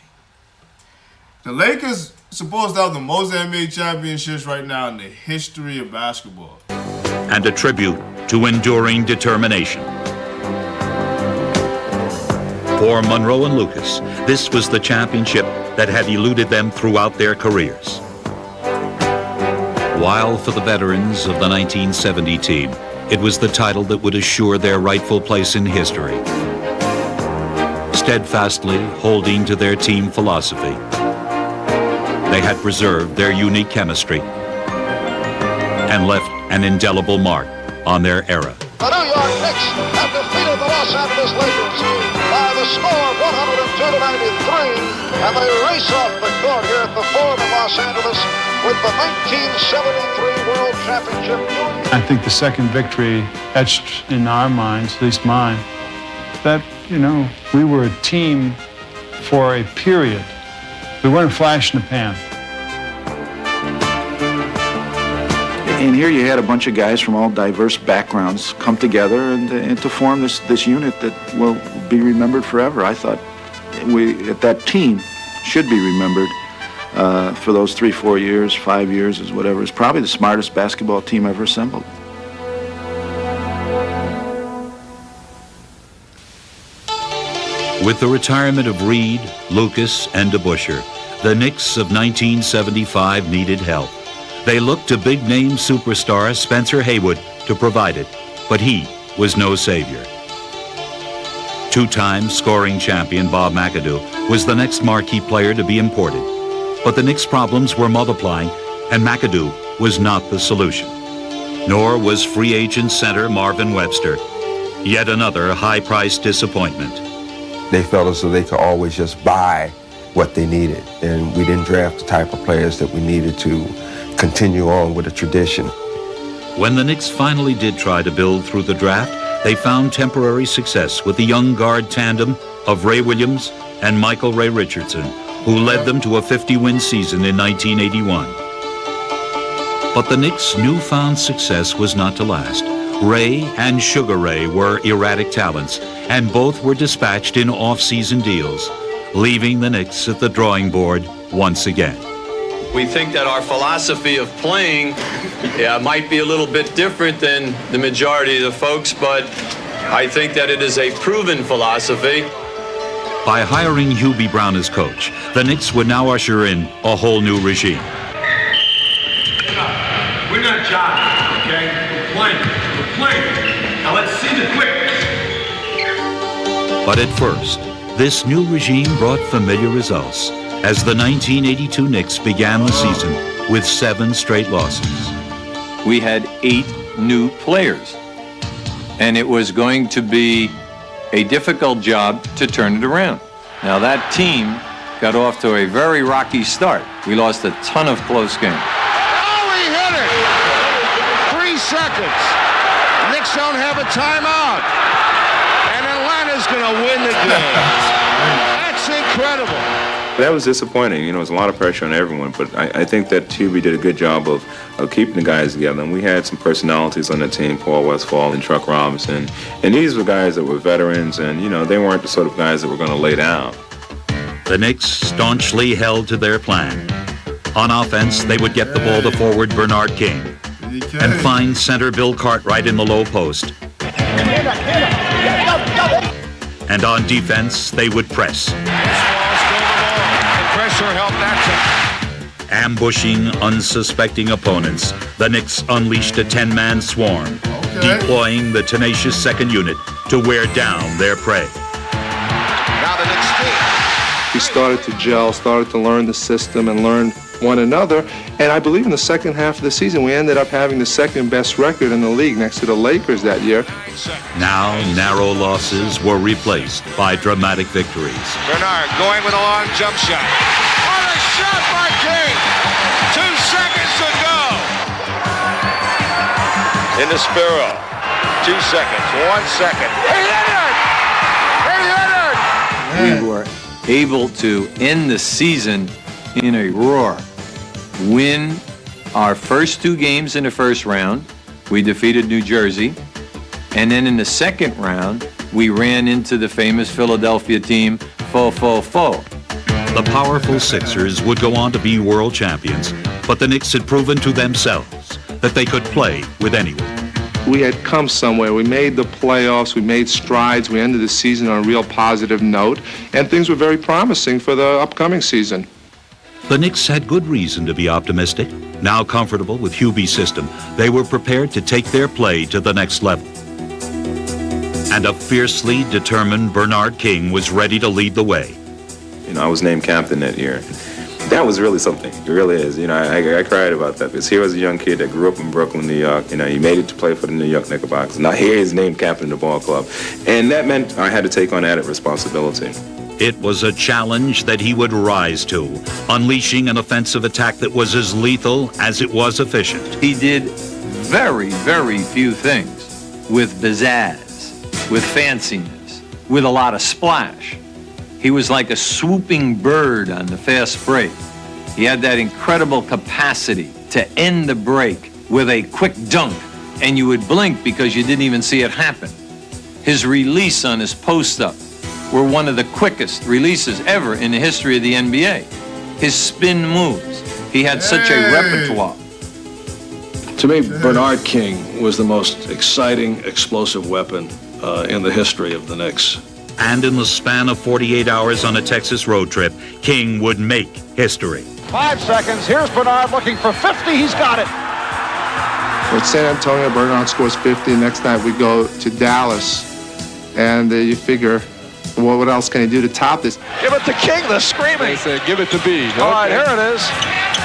The Lakers supposed to have the most NBA championships right now in the history of basketball. And a tribute to enduring determination. For Monroe and Lucas, this was the championship that had eluded them throughout their careers. While for the veterans of the 1970 team, it was the title that would assure their rightful place in history. Steadfastly holding to their team philosophy, they had preserved their unique chemistry and left an indelible mark on their era. The New York Knicks have defeated the Los Angeles Lakers by the score of 102-93, and they race off the court here at the Forum in Los Angeles with the 1973 World Championship. I think the second victory etched in our minds, at least mine, that, we were a team for a period. We weren't a flash in the pan. And here you had a bunch of guys from all diverse backgrounds come together and to form this unit that will be remembered forever. I thought that team should be remembered for those 3-4 years, 5 years, is whatever. It's probably the smartest basketball team ever assembled. With the retirement of Reed, Lucas, and DeBusschere, the Knicks of 1975 needed help. They looked to big-name superstar Spencer Haywood to provide it, but he was no savior. 2-time scoring champion Bob McAdoo was the next marquee player to be imported. But the Knicks' problems were multiplying, and McAdoo was not the solution. Nor was free agent center Marvin Webster, yet another high-priced disappointment. They felt as though they could always just buy what they needed, and we didn't draft the type of players that we needed to continue on with the tradition. When the Knicks finally did try to build through the draft, they found temporary success with the young guard tandem of Ray Williams and Michael Ray Richardson, who led them to a 50-win season in 1981. But the Knicks' newfound success was not to last. Ray and Sugar Ray were erratic talents, and both were dispatched in off-season deals, leaving the Knicks at the drawing board once again. We think that our philosophy of playing might be a little bit different than the majority of the folks, but I think that it is a proven philosophy. By hiring Hubie Brown as coach, the Knicks would now usher in a whole new regime. We're not jogging, okay? We're playing. Now let's see the quickness. But at first, this new regime brought familiar results, as the 1982 Knicks began the season with 7 straight losses. We had 8 new players, and it was going to be a difficult job to turn it around. Now that team got off to a very rocky start. We lost a ton of close games. Oh, he hit it! 3 seconds. Knicks don't have a timeout. And Atlanta's going to win the game. That's incredible. That was disappointing. You know, it was a lot of pressure on everyone, but I think that Hubie did a good job of keeping the guys together. And we had some personalities on the team, Paul Westphal and Truck Robinson. And these were guys that were veterans, and, you know, they weren't the sort of guys that were going to lay down. The Knicks staunchly held to their plan. On offense, they would get the ball to forward Bernard King and find center Bill Cartwright in the low post. And on defense, they would press. Pressure helped that. Ambushing unsuspecting opponents, the Knicks unleashed a 10-man swarm, deploying the tenacious second unit to wear down their prey. Now the Knicks team. We started to gel, started to learn the system and learn one another. And I believe in the second half of the season, we ended up having the second best record in the league next to the Lakers that year. Now, narrow losses were replaced by dramatic victories. Bernard going with a long jump shot. What a shot by King! 2 seconds to go. In the spiral. 2 seconds. 1 second. Hey, Leonard! Hey, Leonard! We were able to end the season in a roar. Win our first 2 games in the first round. We defeated New Jersey. And then in the second round, we ran into the famous Philadelphia team, fo. The powerful Sixers would go on to be world champions, but the Knicks had proven to themselves that they could play with anyone. We had come somewhere. We made the playoffs. We made strides. We ended the season on a real positive note, and things were very promising for the upcoming season. The Knicks had good reason to be optimistic. Now comfortable with Hubie's system, they were prepared to take their play to the next level. And a fiercely determined Bernard King was ready to lead the way. You know, I was named captain that year. That was really something. It really is. You know, I cried about that because here was a young kid that grew up in Brooklyn, New York. You know, he made it to play for the New York Knickerbockers. Now here he's named captain of the ball club. And that meant I had to take on added responsibility. It was a challenge that he would rise to, unleashing an offensive attack that was as lethal as it was efficient. He did very, very few things with pizzazz, with fanciness, with a lot of splash. He was like a swooping bird on the fast break. He had that incredible capacity to end the break with a quick dunk, and you would blink because you didn't even see it happen. His release on his post-up were one of the quickest releases ever in the history of the NBA. His spin moves, he had such a repertoire. To me, Bernard King was the most exciting, explosive weapon in the history of the Knicks. And in the span of 48 hours on a Texas road trip, King would make history. 5 seconds. Here's Bernard looking for 50. He's got it. With San Antonio, Bernard scores 50. Next night we go to Dallas. And you figure, well, what else can he do to top this? Give it to King, the screaming. They said, give it to B. All right, here it is.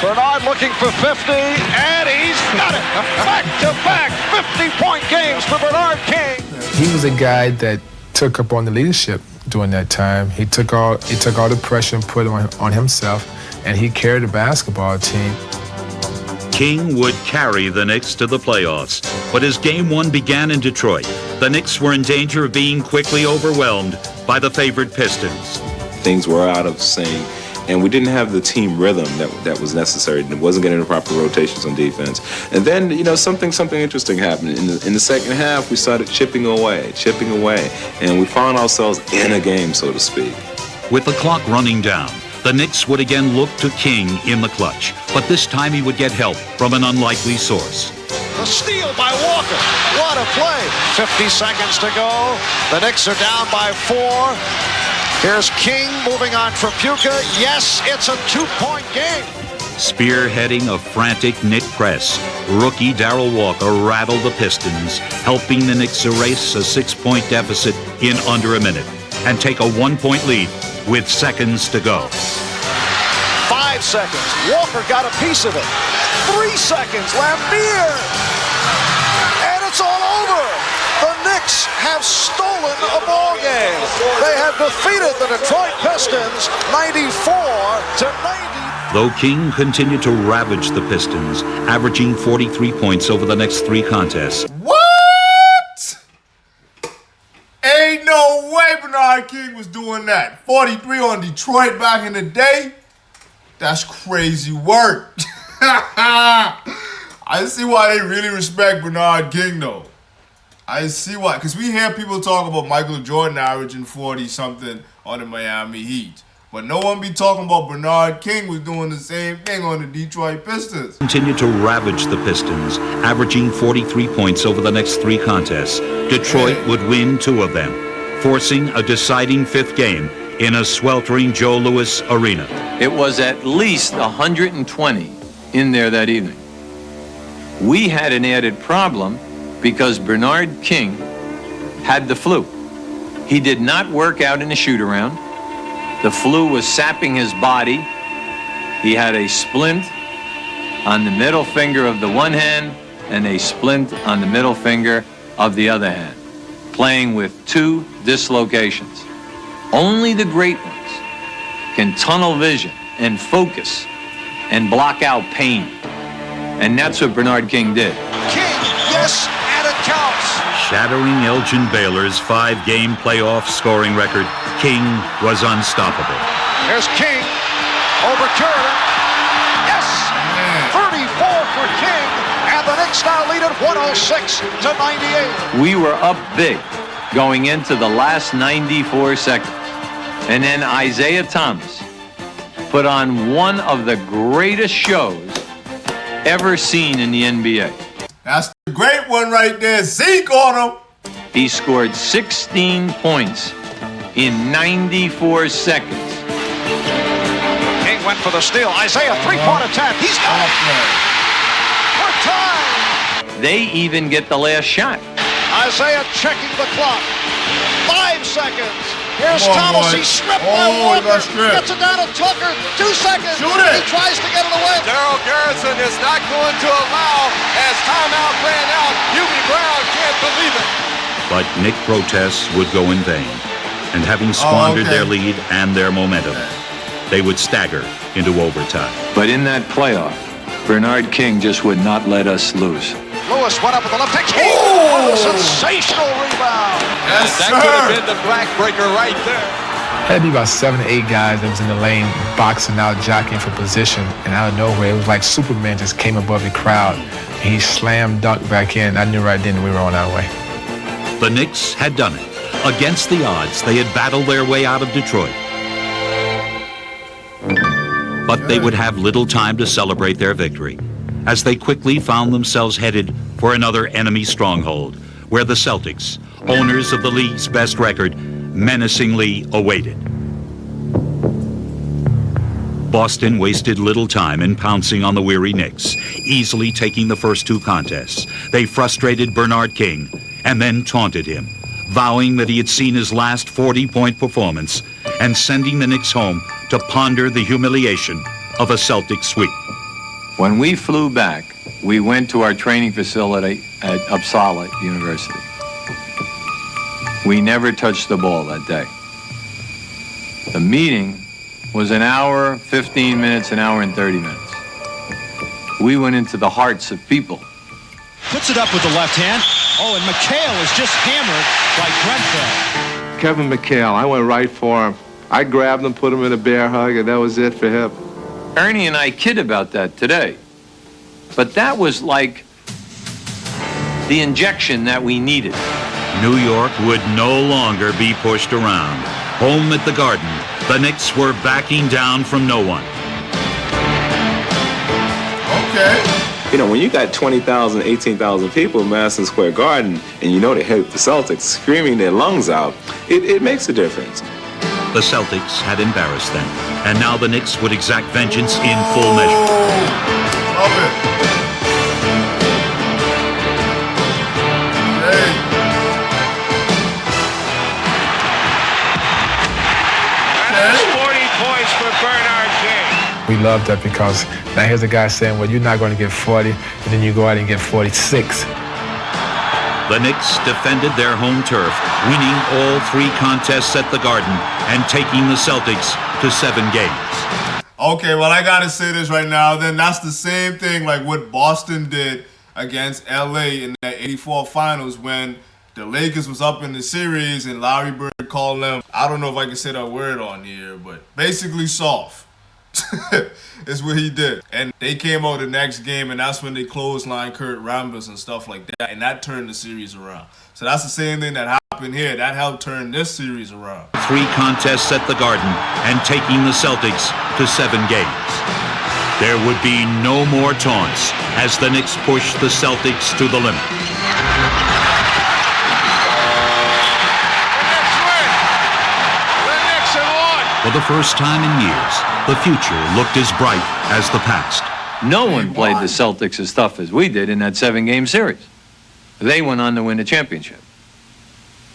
Bernard looking for 50, and he's got it. Back-to-back 50-point games for Bernard King. He was a guy that took up on the leadership during that time. He took all the pressure and put it on himself, and he carried the basketball team. King would carry the Knicks to the playoffs, but as Game 1 began in Detroit, the Knicks were in danger of being quickly overwhelmed by the favored Pistons. Things were out of sync, and we didn't have the team rhythm that was necessary. It wasn't getting the proper rotations on defense. And then, you know, something interesting happened. In the second half, we started chipping away, and we found ourselves in a game, so to speak. With the clock running down, the Knicks would again look to King in the clutch, but this time he would get help from an unlikely source. The steal by Walker. What a play. 50 seconds to go. The Knicks are down by 4. Here's King moving on from Puka. Yes, it's a 2-point game. Spearheading a frantic Knick press, rookie Darrell Walker rattled the Pistons, helping the Knicks erase a 6-point deficit in under a minute and take a 1-point lead with seconds to go. 5 seconds. Walker got a piece of it. 3 seconds. Lambier. And it's all over. The Knicks have stolen a ball game. They have defeated the Detroit Pistons 94-90. Though King continued to ravage the Pistons, averaging 43 points over the next 3 contests. What? Ain't no way Bernard King was doing that. 43 on Detroit back in the day. That's crazy work. I see why they really respect Bernard King, though. I see why. Because we hear people talk about Michael Jordan averaging 40-something on the Miami Heat. But no one be talking about Bernard King was doing the same thing on the Detroit Pistons. Continued to ravage the Pistons, averaging 43 points over the next 3 contests. Detroit would win 2 of them, forcing a deciding 5th game in a sweltering Joe Louis arena. It was at least 120 in there that evening. We had an added problem because Bernard King had the flu. He did not work out in a shoot-around. The flu was sapping his body. He had a splint on the middle finger of the one hand and a splint on the middle finger of the other hand, playing with 2 dislocations. Only the great ones can tunnel vision and focus and block out pain. And that's what Bernard King did. King, yes, and it counts. Shattering Elgin Baylor's 5-game playoff scoring record, King was unstoppable. There's King over Curran. Yes! 34 for King, and the Knicks now lead it 106-98. We were up big going into the last 94 seconds. And then Isaiah Thomas put on one of the greatest shows ever seen in the NBA. That's the great one right there. Zeke on him. He scored 16 points in 94 seconds. King went for the steal. Isaiah, 3-point attack. He's got it. For time. They even get the last shot. Isaiah checking the clock. 5 seconds. Here's Come on, Thomas. boy. He's stripped by Walker. Gets it down to Tucker. 2 seconds. Shoot it. He tries to get it away. Daryl Garrison is not going to allow, as timeout ran out, Hubie Brown can't believe it. But Knick protests would go in vain, and having squandered their lead and their momentum, they would stagger into overtime. But in that playoff, Bernard King just would not let us lose. Lewis went up with the left hand. King. Oh, a sensational rebound. Yes, That could have been the backbreaker right there. Had to be about 7 or 8 guys that was in the lane boxing out, jockeying for position, and out of nowhere, it was like Superman just came above the crowd, and he slammed dunk back in. I knew right then we were on our way. The Knicks had done it. Against the odds, they had battled their way out of Detroit. But they would have little time to celebrate their victory, as they quickly found themselves headed for another enemy stronghold, where the Celtics, owners of the league's best record, menacingly awaited. Boston wasted little time in pouncing on the weary Knicks, easily taking the first 2 contests. They frustrated Bernard King and then taunted him, vowing that he had seen his last 40-point performance and sending the Knicks home to ponder the humiliation of a Celtic sweep. When we flew back, we went to our training facility at Uppsala University. We never touched the ball that day. The meeting was an hour, 15 minutes, an hour and 30 minutes. We went into the hearts of people. Puts it up with the left hand. Oh, and McHale is just hammered by Grenfell. Kevin McHale, I went right for him. I grabbed him, put him in a bear hug, and that was it for him. Ernie and I kid about that today. But that was like the injection that we needed. New York would no longer be pushed around. Home at the Garden, the Knicks were backing down from no one. Okay. You know, when you got 20,000, 18,000 people in Madison Square Garden, and you know they hate the Celtics screaming their lungs out, it makes a difference. The Celtics had embarrassed them, and now the Knicks would exact vengeance in full measure. Love it. Hey. That's 40 points for Bernard King. We love that because now here's a guy saying, well, you're not going to get 40, and then you go out and get 46. The Knicks defended their home turf, winning all 3 contests at the Garden and taking the Celtics to 7 games. Okay, well, I got to say this right now. Then that's the same thing like what Boston did against L.A. in that 84 finals when The Lakers was up in the series, and Larry Bird called them, I don't know if I can say that word on here, but basically soft. Is what he did. And they came out the next game, and that's when they clotheslined Kurt Rambis and stuff like that, and that turned the series around. So that's the same thing that happened here. That helped turn this series around. 3 contests at the Garden and taking the Celtics to 7 games. There would be no more taunts as the Knicks pushed the Celtics to the limit. For the first time in years, the future looked as bright as the past. No one played the Celtics as tough as we did in that 7-game series. They went on to win the championship.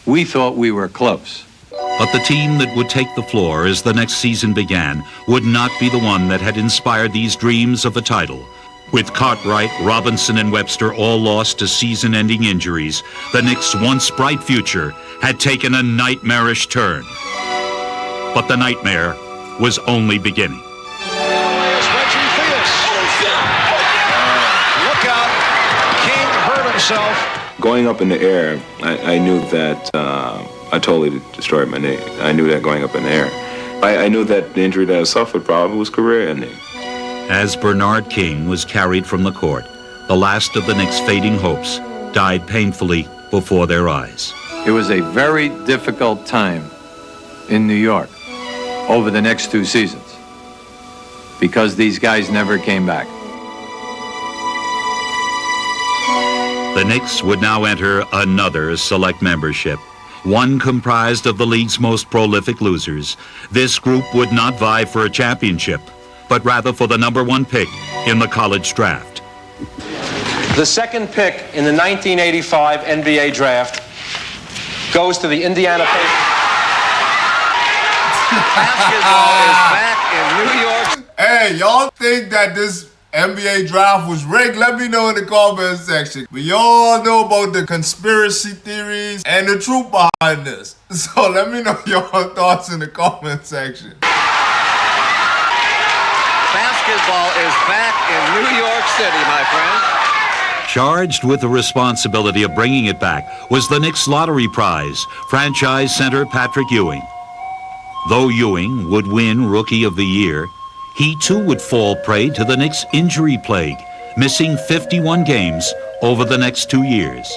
We thought we were close. But the team that would take the floor as the next season began would not be the one that had inspired these dreams of a title. With Cartwright, Robinson, and Webster all lost to season-ending injuries, the Knicks' once bright future had taken a nightmarish turn. But the nightmare was only beginning. Look out. King hurt himself. Going up in the air, I knew that I totally destroyed my knee. I knew that going up in the air. I knew that the injury that I suffered probably was career-ending. As Bernard King was carried from the court, the last of the Knicks' fading hopes died painfully before their eyes. It was a very difficult time in New York over the next 2 seasons because these guys never came back. The Knicks would now enter another select membership, one comprised of the league's most prolific losers. This group would not vie for a championship, but rather for the #1 pick in the college draft. The second pick in the 1985 NBA draft goes to the Indiana Pacers. Basketball is back in New York. Hey, y'all think that this NBA draft was rigged? Let me know in the comment section. We all know about the conspiracy theories and the truth behind this. So let me know your thoughts in the comment section. Basketball is back in New York City, my friend. Charged with the responsibility of bringing it back was the Knicks lottery prize, franchise center Patrick Ewing. Though Ewing would win Rookie of the Year, he too would fall prey to the Knicks' injury plague, missing 51 games over the next 2 years.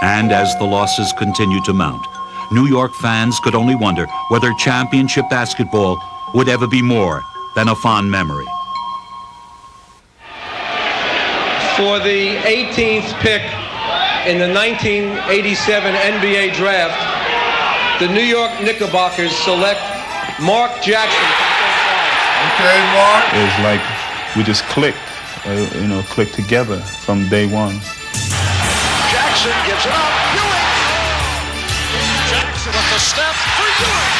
And as the losses continued to mount, New York fans could only wonder whether championship basketball would ever be more than a fond memory. For the 18th pick in the 1987 NBA draft, the New York Knickerbockers select Mark Jackson. Okay, Mark. It was like we just clicked, clicked together from day one. Jackson gives it up. Ewing. Jackson with the step for Ewing.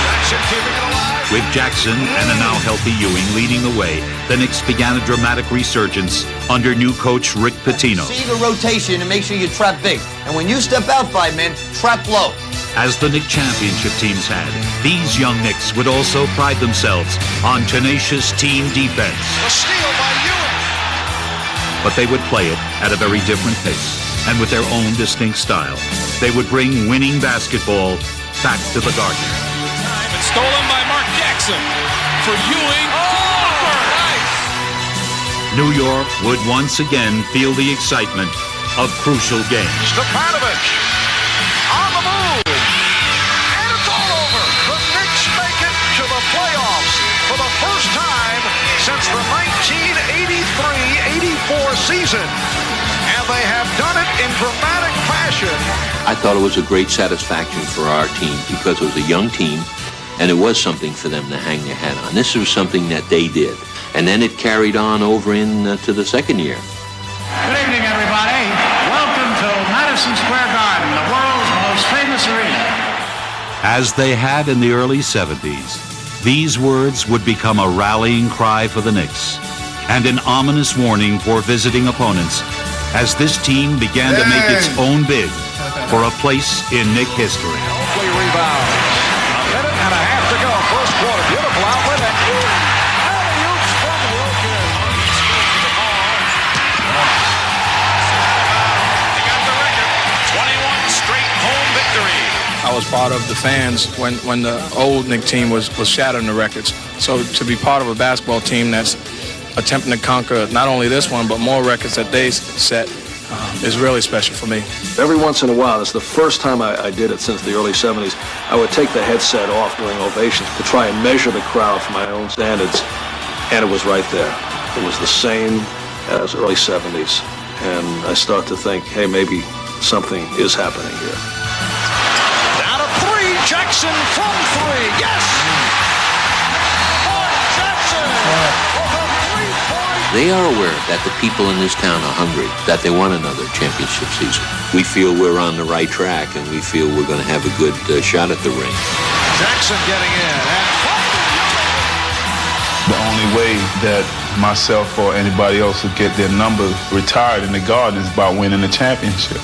Jackson keeping it alive. With Jackson and a now healthy Ewing leading the way, the Knicks began a dramatic resurgence under new coach Rick Pitino. See the rotation and make sure you trap big. And when you step out 5 men, trap low. As the Knicks championship teams had, these young Knicks would also pride themselves on tenacious team defense. A steal by Ewing. But they would play it at a very different pace, and with their own distinct style. They would bring winning basketball back to the Garden. It's stolen by Mark Jackson for Ewing. Nice. New York would once again feel the excitement of crucial games. Stepanovic on the move. And it's all over. The Knicks make it to the playoffs for the first time since the 1983-84 season. And they have done it in dramatic fashion. I thought it was a great satisfaction for our team because it was a young team and it was something for them to hang their hat on. This was something that they did. And then it carried on over to the second year. Good evening, everybody. Welcome to Madison Square Garden, the world's most famous arena. As they had in the early 70s, these words would become a rallying cry for the Knicks and an ominous warning for visiting opponents as this team began to make its own bid for a place in Knick history. Oakley rebounds. A minute and a half to go. First quarter. Beautiful outlet. And alley-oops from Wilkins. part of the fans when the old Knicks team was shattering the records. So to be part of a basketball team that's attempting to conquer not only this one, but more records that they set is really special for me. Every once in a while, it's the first time I did it since the early 70s, I would take the headset off during ovations to try and measure the crowd for my own standards, and it was right there. It was the same as early 70s, and I start to think, hey, maybe something is happening here. Down to three, Jackson from three, yes! Mark Jackson! They are aware that the people in this town are hungry, that they want another championship season. We feel we're on the right track, and we feel we're going to have a good shot at the ring. Jackson getting in, and The only way that myself or anybody else would get their number retired in the Garden is by winning a championship.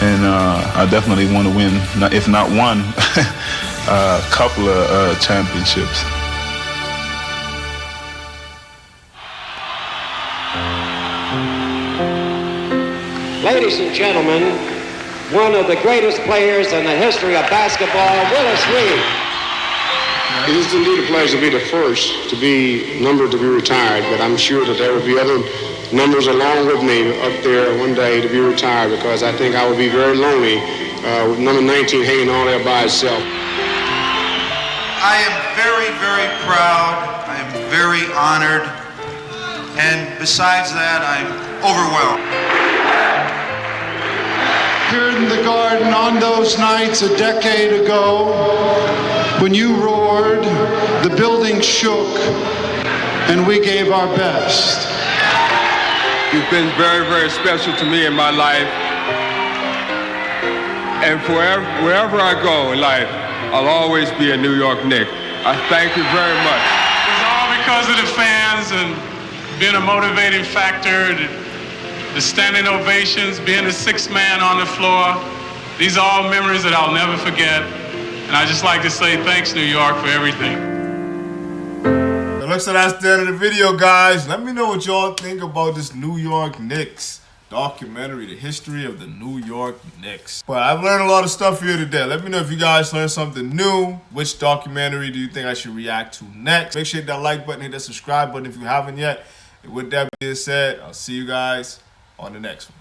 And I definitely want to win, if not one, a couple of championships. Ladies and gentlemen, one of the greatest players in the history of basketball, Willis Reed. It is indeed a pleasure to be the first to be numbered to be retired, but I'm sure that there will be other numbers along with me up there one day to be retired, because I think I would be very lonely with number 19 hanging on there by itself. I am very, very proud. I am very honored. And besides that, I'm overwhelmed. Here in the Garden on those nights a decade ago, when you roared, the building shook, and we gave our best. You've been very, very special to me in my life. And wherever I go in life, I'll always be a New York Knick. I thank you very much. It's all because of the fans and being a motivating factor, the standing ovations, being the sixth man on the floor. These are all memories that I'll never forget. And I just like to say thanks, New York, for everything. It looks like that's the end of the video, guys. Let me know what y'all think about this New York Knicks documentary, the history of the New York Knicks. But I've learned a lot of stuff here today. Let me know if you guys learned something new. Which documentary do you think I should react to next? Make sure you hit that like button, hit that subscribe button if you haven't yet. And with that being said, I'll see you guys on the next one.